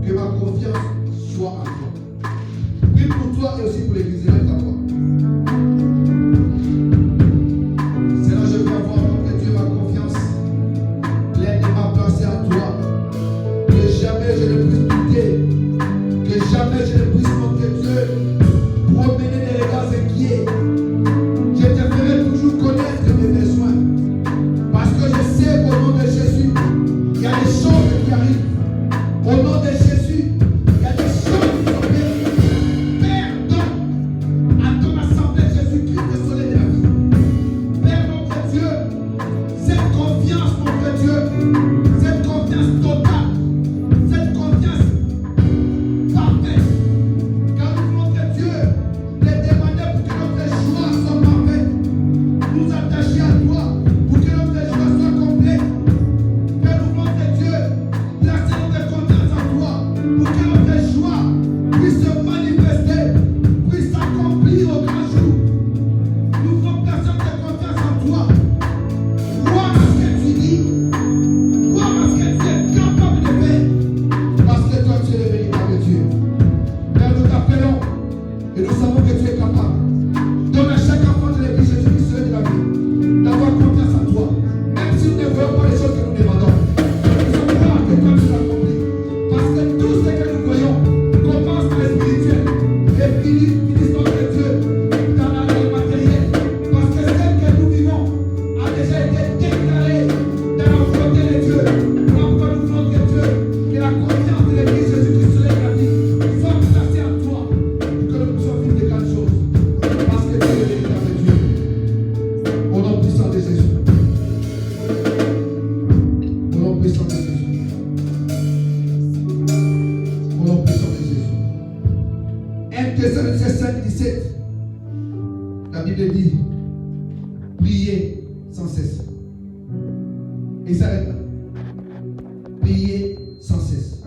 que ma confiance soit en toi. Oui, pour toi et aussi pour l'église, lève ta voix. Seigneur, je veux avoir que Dieu ma confiance pleinement placée en toi. Que jamais je ne puisse douter. Que jamais je ne puisse montrer Dieu promener des regards inquiets. Je te ferai toujours connaître mes besoins. Parce que je sais qu'au nom de Jésus, il y a des choses qui arrivent. Au nom de Jésus, il y a des choses qui sont faites. Père, donne à ton assemblée Jésus-Christ le soleil de la vie. Père, notre Dieu, cette confiance, notre Dieu, cette confiance totale, cette confiance parfaite. Car nous voulons que Dieu te demander pour que notre joie soit parfaite. Nous attacher à toi. Pour que notre joie soit complète, que nous voulons que Dieu placer notre confiance en toi, pour que notre joie puisse se manifester, puisse s'accomplir au grand jour. Nous voulons placer notre confiance en toi, croire à ce que tu dis, croire à ce que tu es capable de faire, parce que toi tu es le véritable Dieu. Père, nous t'appelons et nous savons que tu es capable. Donne à chaque enfant de l'église Jésus-Christ de la vie d'avoir confiance en toi, même si nous ne voyons pas les choses que nous demandons. Nous allons voir que toi tu l'accomplis. Parce que tout ce que nous voyons commence par le spirituel et finit par le Dieu dans la vie matérielle. Parce que celle que nous vivons a déjà été déclarée dans la volonté de Dieu. Pourquoi nous voulons que Dieu, que la confiance de l'église Jésus-Christ de la vie soit placée en toi pour que nous puissions vivre de grandes choses. Parce que tu es le véritable Dieu. Au nom puissant de Jésus. Au nom puissant de Jésus. Au nom puissant de Jésus. 1 Thessaloniciens 5:17. La Bible dit, priez sans cesse. Et ça s'arrête là. Priez sans cesse.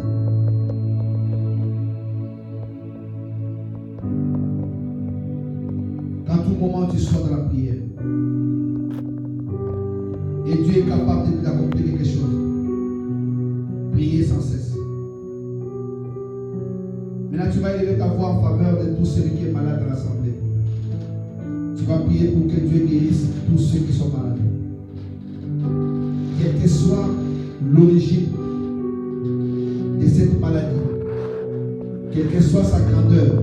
Qu'à tout moment tu sois dans la prière. Et Dieu est capable d'accomplir quelque chose. Priez sans cesse. Maintenant, tu vas élever ta voix en faveur de tout celui qui est malade dans l'assemblée. Tu vas prier pour que Dieu guérisse tous ceux qui sont malades. Quelle que soit l'origine de cette maladie, quelle que soit sa grandeur,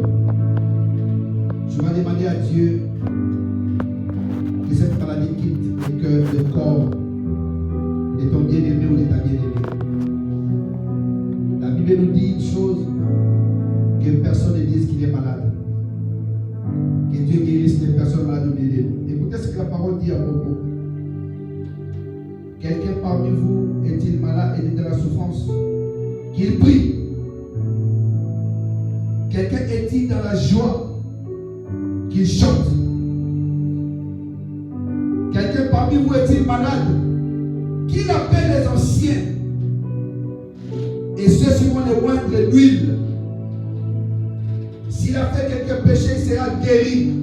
tu vas demander à Dieu que cette maladie quitte le corps de ton bien-aimé ou de ta bien-aimée. La Bible nous dit une chose, que personne ne dise qu'il est malade. Que Dieu guérisse les personnes malades au milieu de nous. Écoutez ce que la malade et dans la souffrance, qu'il prie. Quelqu'un est-il dans la joie, qu'il chante. Quelqu'un parmi vous est-il malade, qu'il appelle les anciens. Et ceux qui vont les oindre de l'huile. S'il a fait quelques péchés, il sera guéri.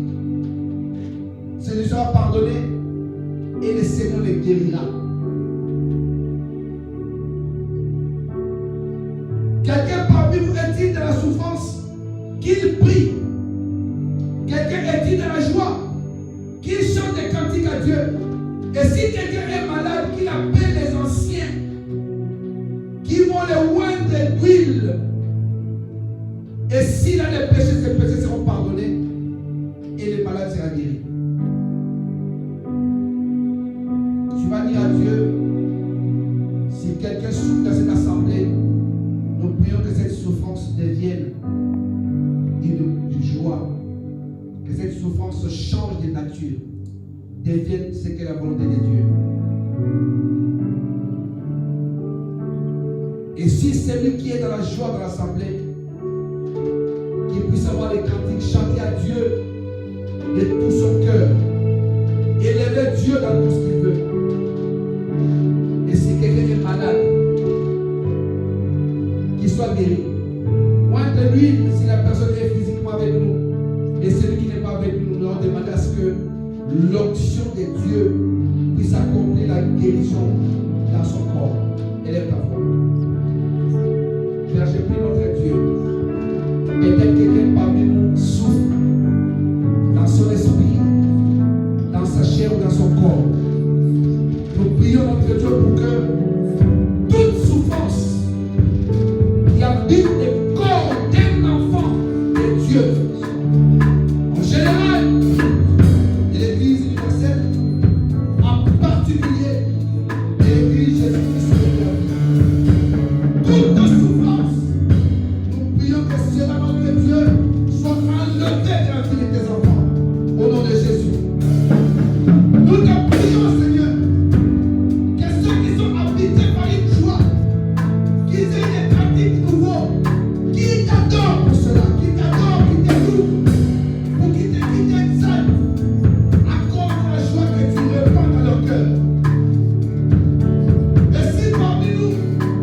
Ce lui sera pardonné et le Seigneur le guérira. Quelqu'un parmi vous est-il dans la souffrance, qu'il prie. Quelqu'un est-il dans la joie, qu'il chante des cantiques à Dieu. Et si quelqu'un est malade, qu'il appelle les anciens, qui vont le oindre d'huile. Et s'il a des péchés, ses péchés seront pardonnés et le malade sera guéri. Tu vas dire à Dieu, si quelqu'un souffre dans cette assemblée, nous prions que cette souffrance devienne une joie, que cette souffrance change de nature, devienne ce qu'est la volonté de Dieu. Et si celui qui est dans la joie dans l'assemblée, qu'il puisse avoir les cantiques, chanter à Dieu de tout son cœur, élever Dieu dans tout ce qu'il veut. Et si quelqu'un est malade, qu'il soit guéri. Oindre l'huile si la personne est physiquement avec nous. Et celui qui n'est pas avec nous, nous allons demander à ce que l'onction de Dieu puisse accomplir la guérison dans son corps. Élève ta voix. Père, je prie notre Dieu. Peut-être quelqu'un parmi nous souffre dans son esprit, dans sa chair ou dans son corps. Nous prions notre Dieu pour que toute souffrance qui habite le corps d'un enfant de Dieu, en général, de l'Église universelle, en particulier de l'Église Jésus-Christ de la vie. Toute souffrance, nous prions que cela, notre Dieu, soit enlevé de la vie de tes enfants, au nom de Jésus. Nous te prions, Seigneur, que ceux qui sont habités par une joie, qu'ils aient des pratiques nouveaux, qui t'adorent pour cela, qui t'adorent, qui t'écoutent, pour qu'ils t'exaltent, accorde la joie que tu répands dans leur cœur. Et si parmi nous,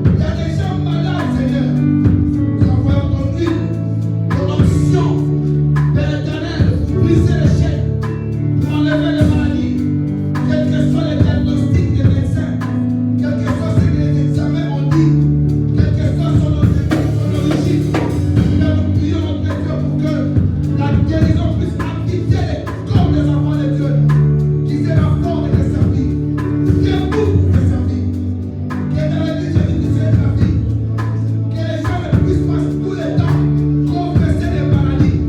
il y a des gens malades, Seigneur, nous envoyons ton huile, ton onction, Père éternel, pour briser les chaînes, pour enlever les maladies, quels que soient les diagnostics des médecins, quels que soient ce que les examens ont dit, quelle que soit son origine. Nous prions notre Dieu pour que la guérison puisse habiter les corps des enfants de Dieu, qu'ils aient la force de te servir, debout pour te servir, que dans l'église de la vie, que les gens ne puissent pas tout le temps confesser des maladies.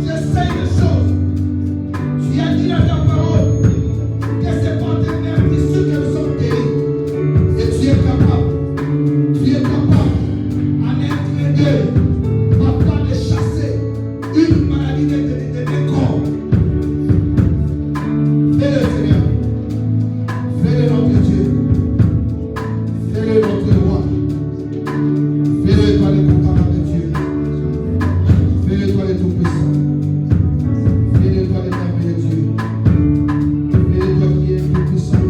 J'essaye des choses. Tu as dit dans ta parole que c'est par tes mères issues que nous sommes guéris. Et tu es capable en un clin d'œil, parfois de chasser une maladie de corps. Fais-le, Seigneur. Fais-le, notre Dieu. Fais-le, notre roi. Fais-le, toi, le content de Dieu. Fais-le, toi, le tout-puissant. Fais-le, toi, le merveilleux Dieu. Fais-le, toi qui es tout-puissant.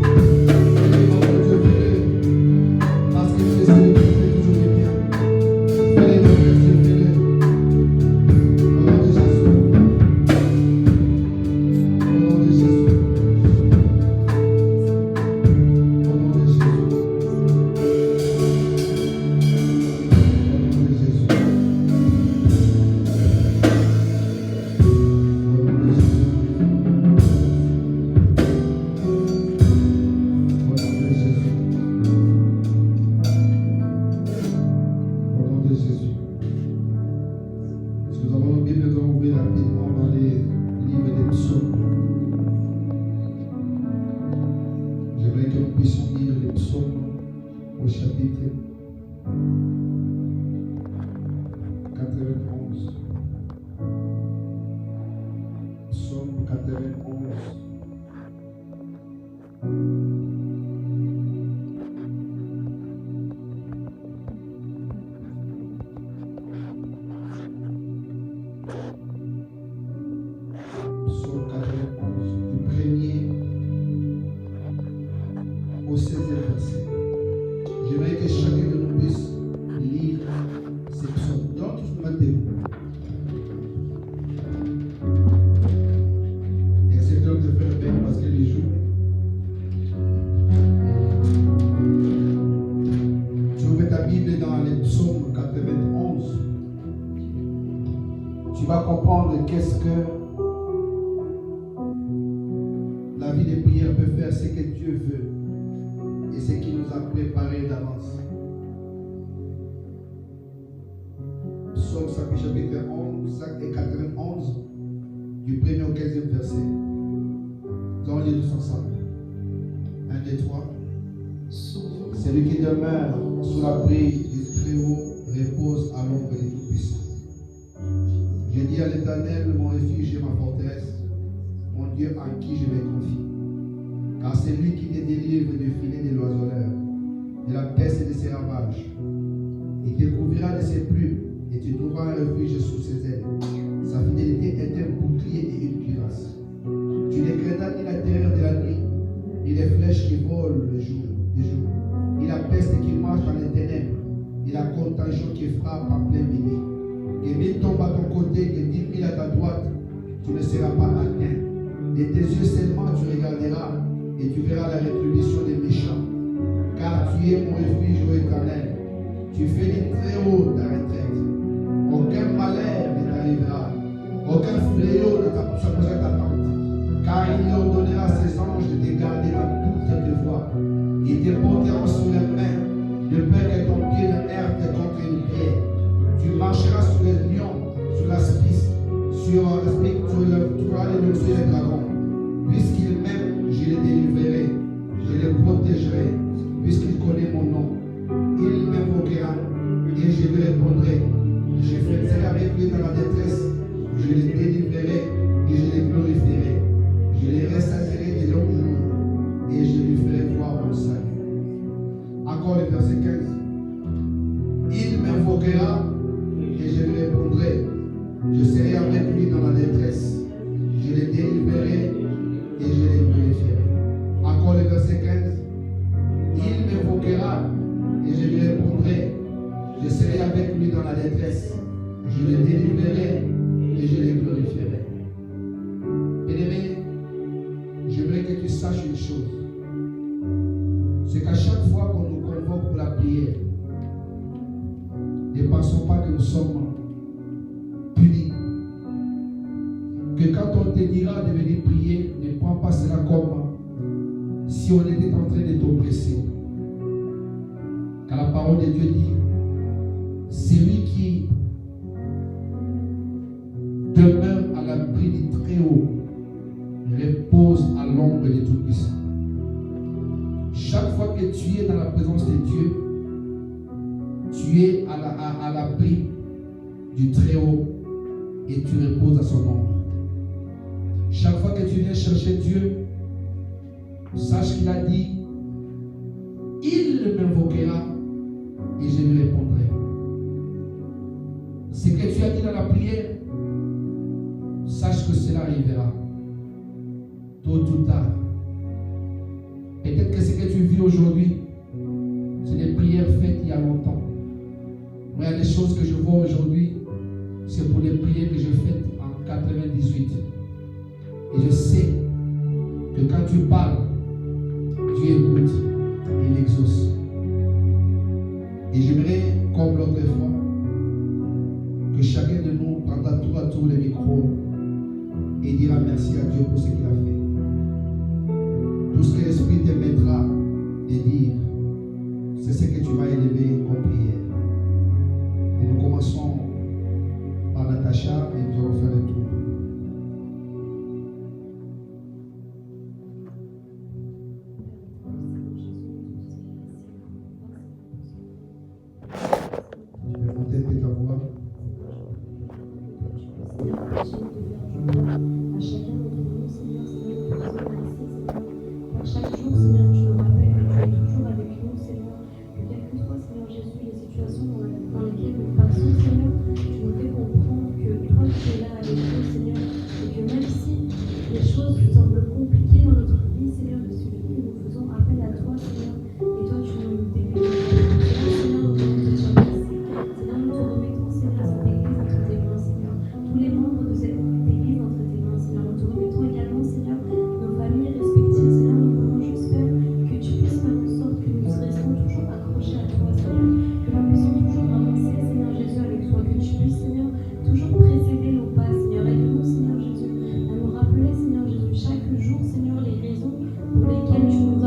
Fais-le, notre Dieu, fais-le. Parce que tu es celui qui fait toujours du bien. Fais-le, notre Dieu, fais-le. Au nom de Jésus. Au nom de Jésus. Au nom de Jésus. Au nom de Jésus. Au nom de Jésus. Si nous avons nos Bibles, nous allons ouvrir rapidement dans les livres des psaumes. J'aimerais que nous puissions lire les psaumes au chapitre 91. Psaume 91. que Dieu veut et ce qu'il nous a préparé d'avance. Psaume chapitre 11 et 91, du 1er au 15e verset. Nous allons lire tous ensemble. 1, 2, 3. Celui qui demeure sous l'abri du Très-Haut repose à l'ombre des Tout-Puissants. Je dis à l'Éternel, mon refuge et ma forteresse, mon Dieu en qui je me confie. Car c'est lui qui te délivre du filet de l'oiseleur, de la peste et de ses ravages. Il te couvrira de ses plumes, et tu trouveras un refuge sous ses ailes. Sa fidélité est un bouclier et une cuirasse. Tu ne craindras ni la terreur de la nuit, ni les flèches qui volent le jour, ni la peste qui marche dans les ténèbres, ni la contagion qui frappe en plein midi. Que 1000 tombent à ton côté, que 10 000 à ta droite, tu ne seras pas atteint. De tes yeux seulement tu regarderas, et tu verras la rétribution des méchants. Car tu es mon refuge, ô Éternel. Tu fais du très haut ta retraite. Aucun malheur ne t'arrivera, aucun fléau ne s'approchera de ta tente. Car il ordonnera à ses anges de te garder dans toutes tes voies. Ils te porteront sur les mains, de peur que ton pied ne heurte contre une pierre. Tu marcheras sur les lions, sur la spice, sur tu feras les lions sur les dragons. Puisqu'il m'aime, je les délivrerai, je les protégerai, puisqu'il connaît mon nom. Il m'invoquera et je lui répondrai. Je ferai avec lui dans la détresse, je les délivrerai et je les glorifierai. Je les rassasierai de longs jours et je lui ferai voir mon salut. Encore le verset 15. Il m'invoquera et je lui répondrai. Je serai avec lui dans la détresse. Je les délivrerai et je les glorifierai. Encore le verset 15. Il m'invoquera et je lui répondrai. Je serai avec lui dans la détresse. Je le délivrerai et je le glorifierai. Bien-aimé, j'aimerais que tu saches une chose. C'est qu'à chaque fois qu'on nous convoque pour la prière, ne pensons pas que nous sommes punis. Que quand on te dira de venir prier, ne prends pas cela comme si on était en train de t'oppresser. Car la parole de Dieu dit, celui qui demeure à l'abri du Très-Haut repose à l'ombre des Tout-Puissants. Chaque fois que tu es dans la présence de Dieu, tu es à l'abri du Très-Haut et tu reposes à son ombre. Chaque fois que tu viens chercher Dieu, sache qu'il a dit, il m'invoquera et je lui répondrai. Ce que tu as dit dans la prière, sache que cela arrivera tôt ou tard. Peut-être que ce que tu vis aujourd'hui, c'est des prières faites il y a longtemps. Moi, il y a des choses que je vois aujourd'hui, c'est pour les prières que j'ai faites en 98. Et je sais que quand tu parles, Dieu écoute et il exauce. Et j'aimerais, comme l'autre fois, que chacun de nous prendra tour à tour les micros et dira merci à Dieu pour ce qu'il a fait. Tout ce que l'Esprit te mettra de dire, c'est ce que tu vas élever comme prière. Et nous commençons par Natacha et nous allons faire le tour. Tu peux monter ta voix. À chacun d'entre nous, Seigneur, Seigneur, nous faisons merci, Seigneur. À chaque jour, Seigneur, tu nous rappelles que tu es toujours avec nous, Seigneur. Que quelles que soient, Seigneur Jésus, les situations dans lesquelles nous passons, Seigneur, tu nous fais comprendre que toi, tu es là avec nous, Seigneur. Et que même si les choses semblent compliquées dans notre vie, Seigneur, de celui que nous faisons appel à toi, Seigneur. Et toi, tu nous délivres. Seigneur, nous te disons merci. Seigneur, nous te remettons, Seigneur, cette église entre tes mains, Seigneur. Tous les membres de cette église entre tes mains, Seigneur. Nous te remettons également, Seigneur, nos familles respectives, Seigneur. Nous voulons j'espère que tu puisses faire en sorte que nous restions toujours accrochés à toi, Seigneur. Que nous puissions toujours avancer, Seigneur Jésus, avec toi. Que tu puisses, Seigneur, toujours précéder nos pas, Seigneur. Aide-nous, Seigneur Jésus, à nous rappeler, Seigneur Jésus, chaque jour, Seigneur, les raisons pour lesquelles tu nous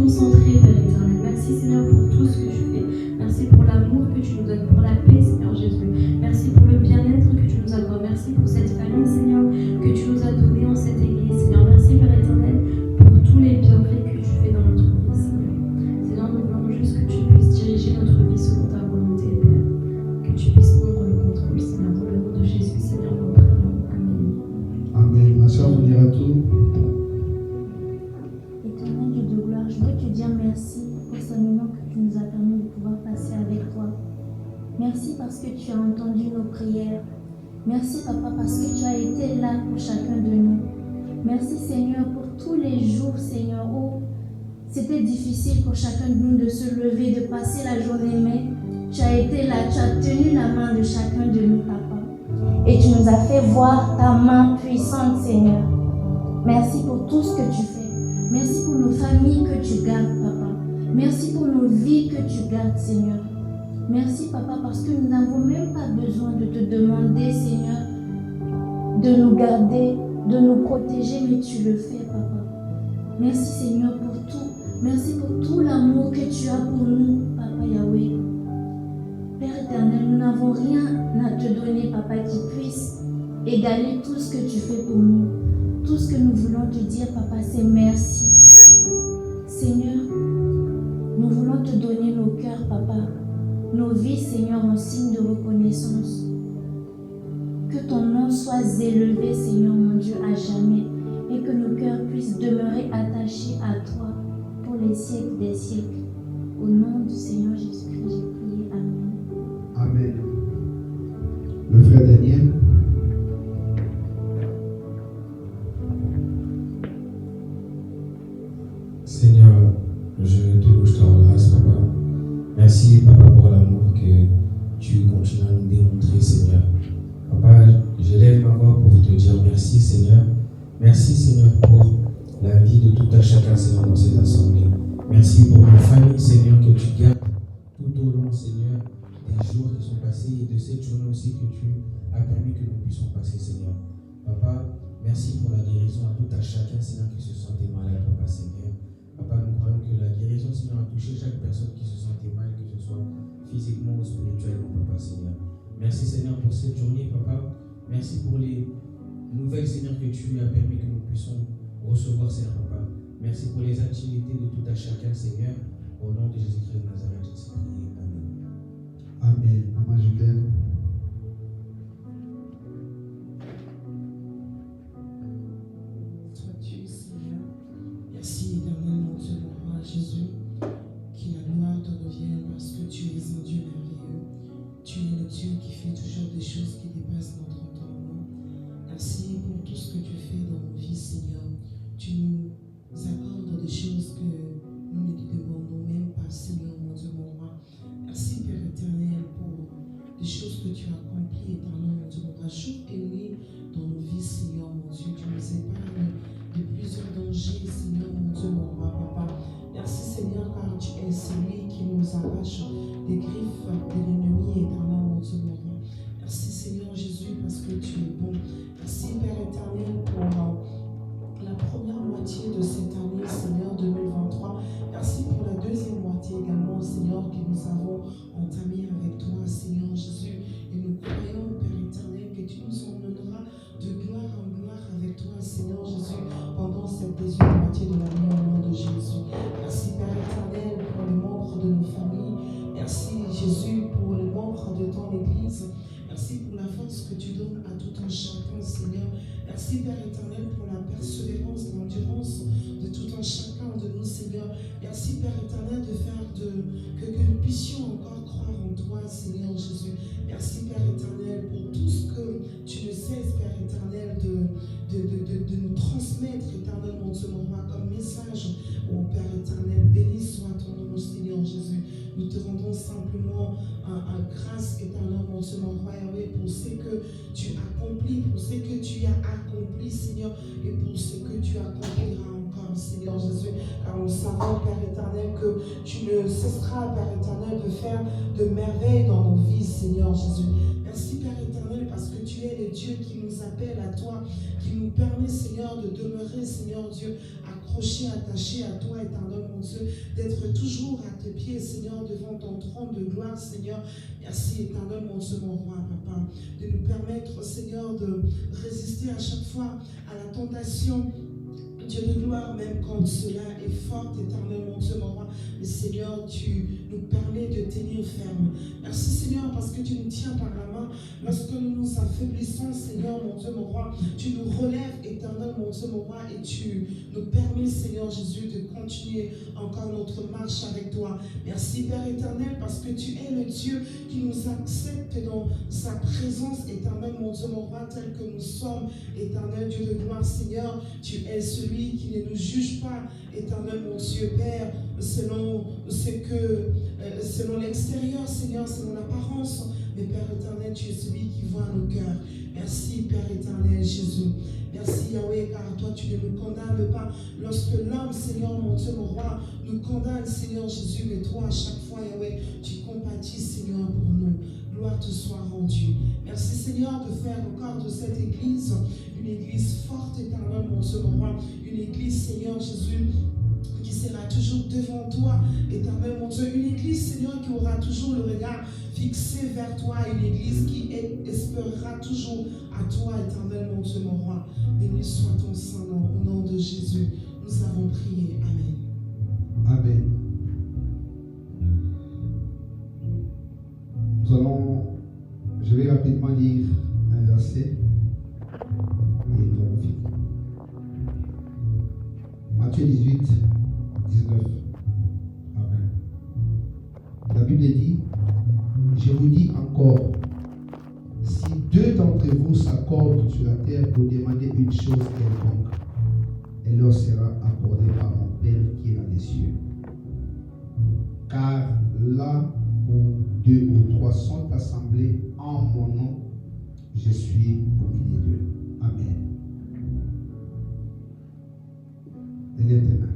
concentrés, Père éternel. Merci, Seigneur, pour tout ce que tu fais. Merci pour l'amour que tu nous donnes, pour la paix, Seigneur Jésus. Merci pour le bien-être que tu nous accordes. Merci pour cette famille, Seigneur, que tu nous as donnée en cette église, Seigneur. Merci, Père éternel, pour tous les bienfaits que tu fais dans notre vie, Seigneur. Seigneur, nous voulons juste que tu puisses diriger notre vie selon ta volonté, Père. Que tu puisses prendre le contrôle, Seigneur. Dans le nom de Jésus, Seigneur, nous prions. Amen. Amen. Ma soeur, vous dira tout. Éternel Dieu de gloire, je veux te dire merci pour ce moment que tu nous as permis de pouvoir passer avec toi. Merci parce que tu as entendu nos prières. Merci Papa parce que tu as été là pour chacun de nous. Merci Seigneur pour tous les jours, Seigneur, où c'était difficile pour chacun de nous de se lever, de passer la journée, mais tu as été là, tu as tenu la main de chacun de nous, Papa. Et tu nous as fait voir ta main puissante, Seigneur. Merci pour tout ce que tu fais. Merci pour nos familles que tu gardes, Papa. Merci pour nos vies que tu gardes, Seigneur. Merci, Papa, parce que nous n'avons même pas besoin de te demander, Seigneur, de nous garder, de nous protéger, mais tu le fais, Papa. Merci, Seigneur, pour tout. Merci pour tout l'amour que tu as pour nous, Papa Yahweh. Père éternel, nous n'avons rien à te donner, Papa, qui puisse égaler tout ce que tu fais pour nous. Tout ce que nous voulons te dire, Papa, c'est merci. Seigneur, nous voulons te donner nos cœurs, Papa, nos vies, Seigneur, en signe de reconnaissance. Que ton nom soit élevé, Seigneur, mon Dieu, à jamais, et que nos cœurs puissent demeurer attachés à toi pour les siècles des siècles. Au nom du Seigneur Jésus-Christ, j'ai prié. Amen. Amen. Le frère Daniel. Seigneur, je te loue, je te rends grâce, Papa. Merci, Papa, pour l'amour que tu continues à nous démontrer, Seigneur. Papa, je lève ma voix pour te dire merci, Seigneur. Merci, Seigneur, pour la vie de tout à chacun, Seigneur, dans cette assemblée. Merci pour nos familles, Seigneur, que tu gardes tout au long, Seigneur, des jours qui sont passés et de cette journée aussi que tu as permis que nous puissions passer, Seigneur. Papa, merci pour la guérison à tout à chacun, Seigneur, qui se sentait malade, Papa, Seigneur. Papa, nous croyons que la guérison, Seigneur, a touché chaque personne qui se sentait mal, que ce soit physiquement ou spirituellement, Papa, Seigneur. Merci, Seigneur, pour cette journée, Papa. Merci pour les nouvelles, Seigneur, que tu as permis que nous puissions recevoir, Seigneur, Papa. Merci pour les activités de tout à chacun, Seigneur. Au nom de Jésus-Christ de Nazareth, je t'ai prié. Amen. Amen. Maman Julienne. Sois-tu, Seigneur. Merci éternellement, Dieu, mon roi Jésus. Que la gloire te revienne parce que tu es un Dieu merveilleux. Tu es le Dieu qui fait toujours des choses qui dépassent notre entendement. Merci pour tout ce que tu fais dans nos vies, Seigneur. Tu nous accordes des choses que nous ne te demandons même pas, Seigneur, mon Dieu, mon roi. Merci, Père éternel, pour des choses que tu as accomplies, éternellement, mon Dieu, mon roi, jour et nuit dans nos vies, Seigneur, mon Dieu. Tu nous épargnes de plusieurs dangers, Seigneur, mon Dieu, mon roi, Papa. Merci, Seigneur, car tu es celui qui nous arrache des griffes de l'ennemi, éternel, mon Dieu, mon roi. Merci, Seigneur Jésus, parce que tu es bon. Merci, Père éternel, pour la première moitié de cette année, Seigneur, 2023. Merci pour la deuxième moitié également, Seigneur, que nous avons entamée avec toi, Seigneur Jésus. Et nous croyons, Père éternel, que tu nous emmèneras de gloire en gloire avec toi, Seigneur Jésus, pendant cette deuxième moitié de l'année au nom de Jésus. Merci, Père éternel, pour les membres de nos familles. Merci, Jésus, pour les membres de ton Église. Merci pour la force que tu donnes à tout un chacun, Seigneur. Merci, Père éternel, pour la persévérance, l'endurance de tout un chacun de nous, Seigneur. Merci, Père éternel, de faire que nous puissions encore croire en toi, Seigneur Jésus. Merci, Père éternel, pour tout ce que tu ne cesses, Père éternel, de nous transmettre, éternel, mon Dieu, mon roi, comme message. Oh, Père éternel, béni soit ton nom, Seigneur Jésus. Nous te rendons simplement un grâce, éternel, mon Dieu, mon roi, pour ce que tu accomplis, pour ce que tu as accompli, Seigneur, et pour ce que tu accompliras encore, Seigneur Jésus. Car nous savons, Père éternel, que tu ne cesseras, Père éternel, de faire de merveilles dans nos vies, Seigneur Jésus. Merci, Père éternel, parce que tu es le Dieu qui nous appelle à toi, qui nous permet, Seigneur, de demeurer, Seigneur Dieu, à croire accroché, attaché à toi, éternel mon Dieu, d'être toujours à tes pieds, Seigneur, devant ton trône de gloire, Seigneur. Merci, éternel mon Dieu, mon roi, papa, de nous permettre, Seigneur, de résister à chaque fois à la tentation, Dieu de gloire, même quand cela est fort, éternel mon Dieu, mon roi. Mais Seigneur, tu nous permets de tenir ferme. Merci Seigneur, parce que tu nous tiens par la main. Lorsque nous nous affaiblissons, Seigneur, mon Dieu, mon roi, tu nous relèves, éternel mon Dieu, mon roi, et tu nous permets, Seigneur Jésus, de continuer encore notre marche avec toi. Merci Père éternel, parce que tu es le Dieu qui nous accepte dans sa présence, éternel mon Dieu, mon roi, tel que nous sommes, éternel Dieu de gloire, Seigneur. Tu es celui qui ne nous juge pas, éternel mon Dieu, Père, selon l'extérieur, Seigneur, selon l'apparence. Mais Père éternel, tu es celui qui voit nos cœurs. Merci Père éternel Jésus. Merci Yahweh, car toi tu ne nous condamnes pas. Lorsque l'homme, Seigneur mon Dieu, mon roi, nous condamne, Seigneur Jésus, mais toi à chaque fois, Yahweh, tu compatis, Seigneur, pour nous. Gloire te soit rendue. Merci Seigneur de faire encore de cette église une église forte, éternel mon Dieu, mon roi. Une église, Seigneur Jésus, qui sera toujours devant toi, éternel mon Dieu. Une église, Seigneur, qui aura toujours le regard fixé vers toi. Une église qui espérera toujours à toi, éternel mon Dieu, mon roi. Béni soit ton saint nom. Au nom de Jésus, nous avons prié. Amen. Amen. Je vais rapidement lire un verset et nous allons finir. Matthieu 18, 19 à 20. La Bible dit, je vous dis encore, si deux d'entre vous s'accordent sur la terre pour demander une chose quelconque, elle leur sera accordée par mon Père qui est dans les cieux. Car là où 2 ou 3 sont assemblés en mon nom, je suis au milieu d'eux. Amen. Élève tes mains.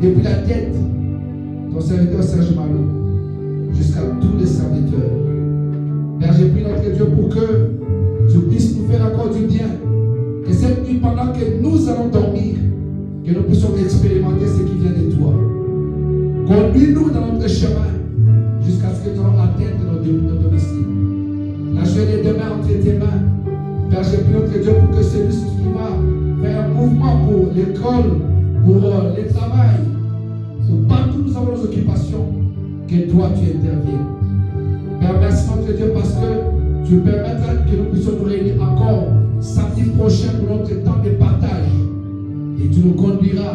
Depuis la tête, ton serviteur Serge Malou, jusqu'à tous les serviteurs. Père, j'ai pris notre Dieu pour que tu puisses nous faire encore du bien. Que cette nuit, pendant que nous allons dormir, que nous puissions expérimenter ce qui vient de toi. Conduis-nous dans notre chemin jusqu'à ce que nous allons atteindre nos domiciles. La journée demain entre tes mains. Père, je prie notre Dieu pour que celui qui va faire un mouvement pour l'école, pour le travail, pour partout nous avons nos occupations, que toi tu interviennes. Père, merci notre Dieu parce que tu permettras que nous puissions nous réunir encore samedi prochain pour notre temps de partage. Et tu nous conduiras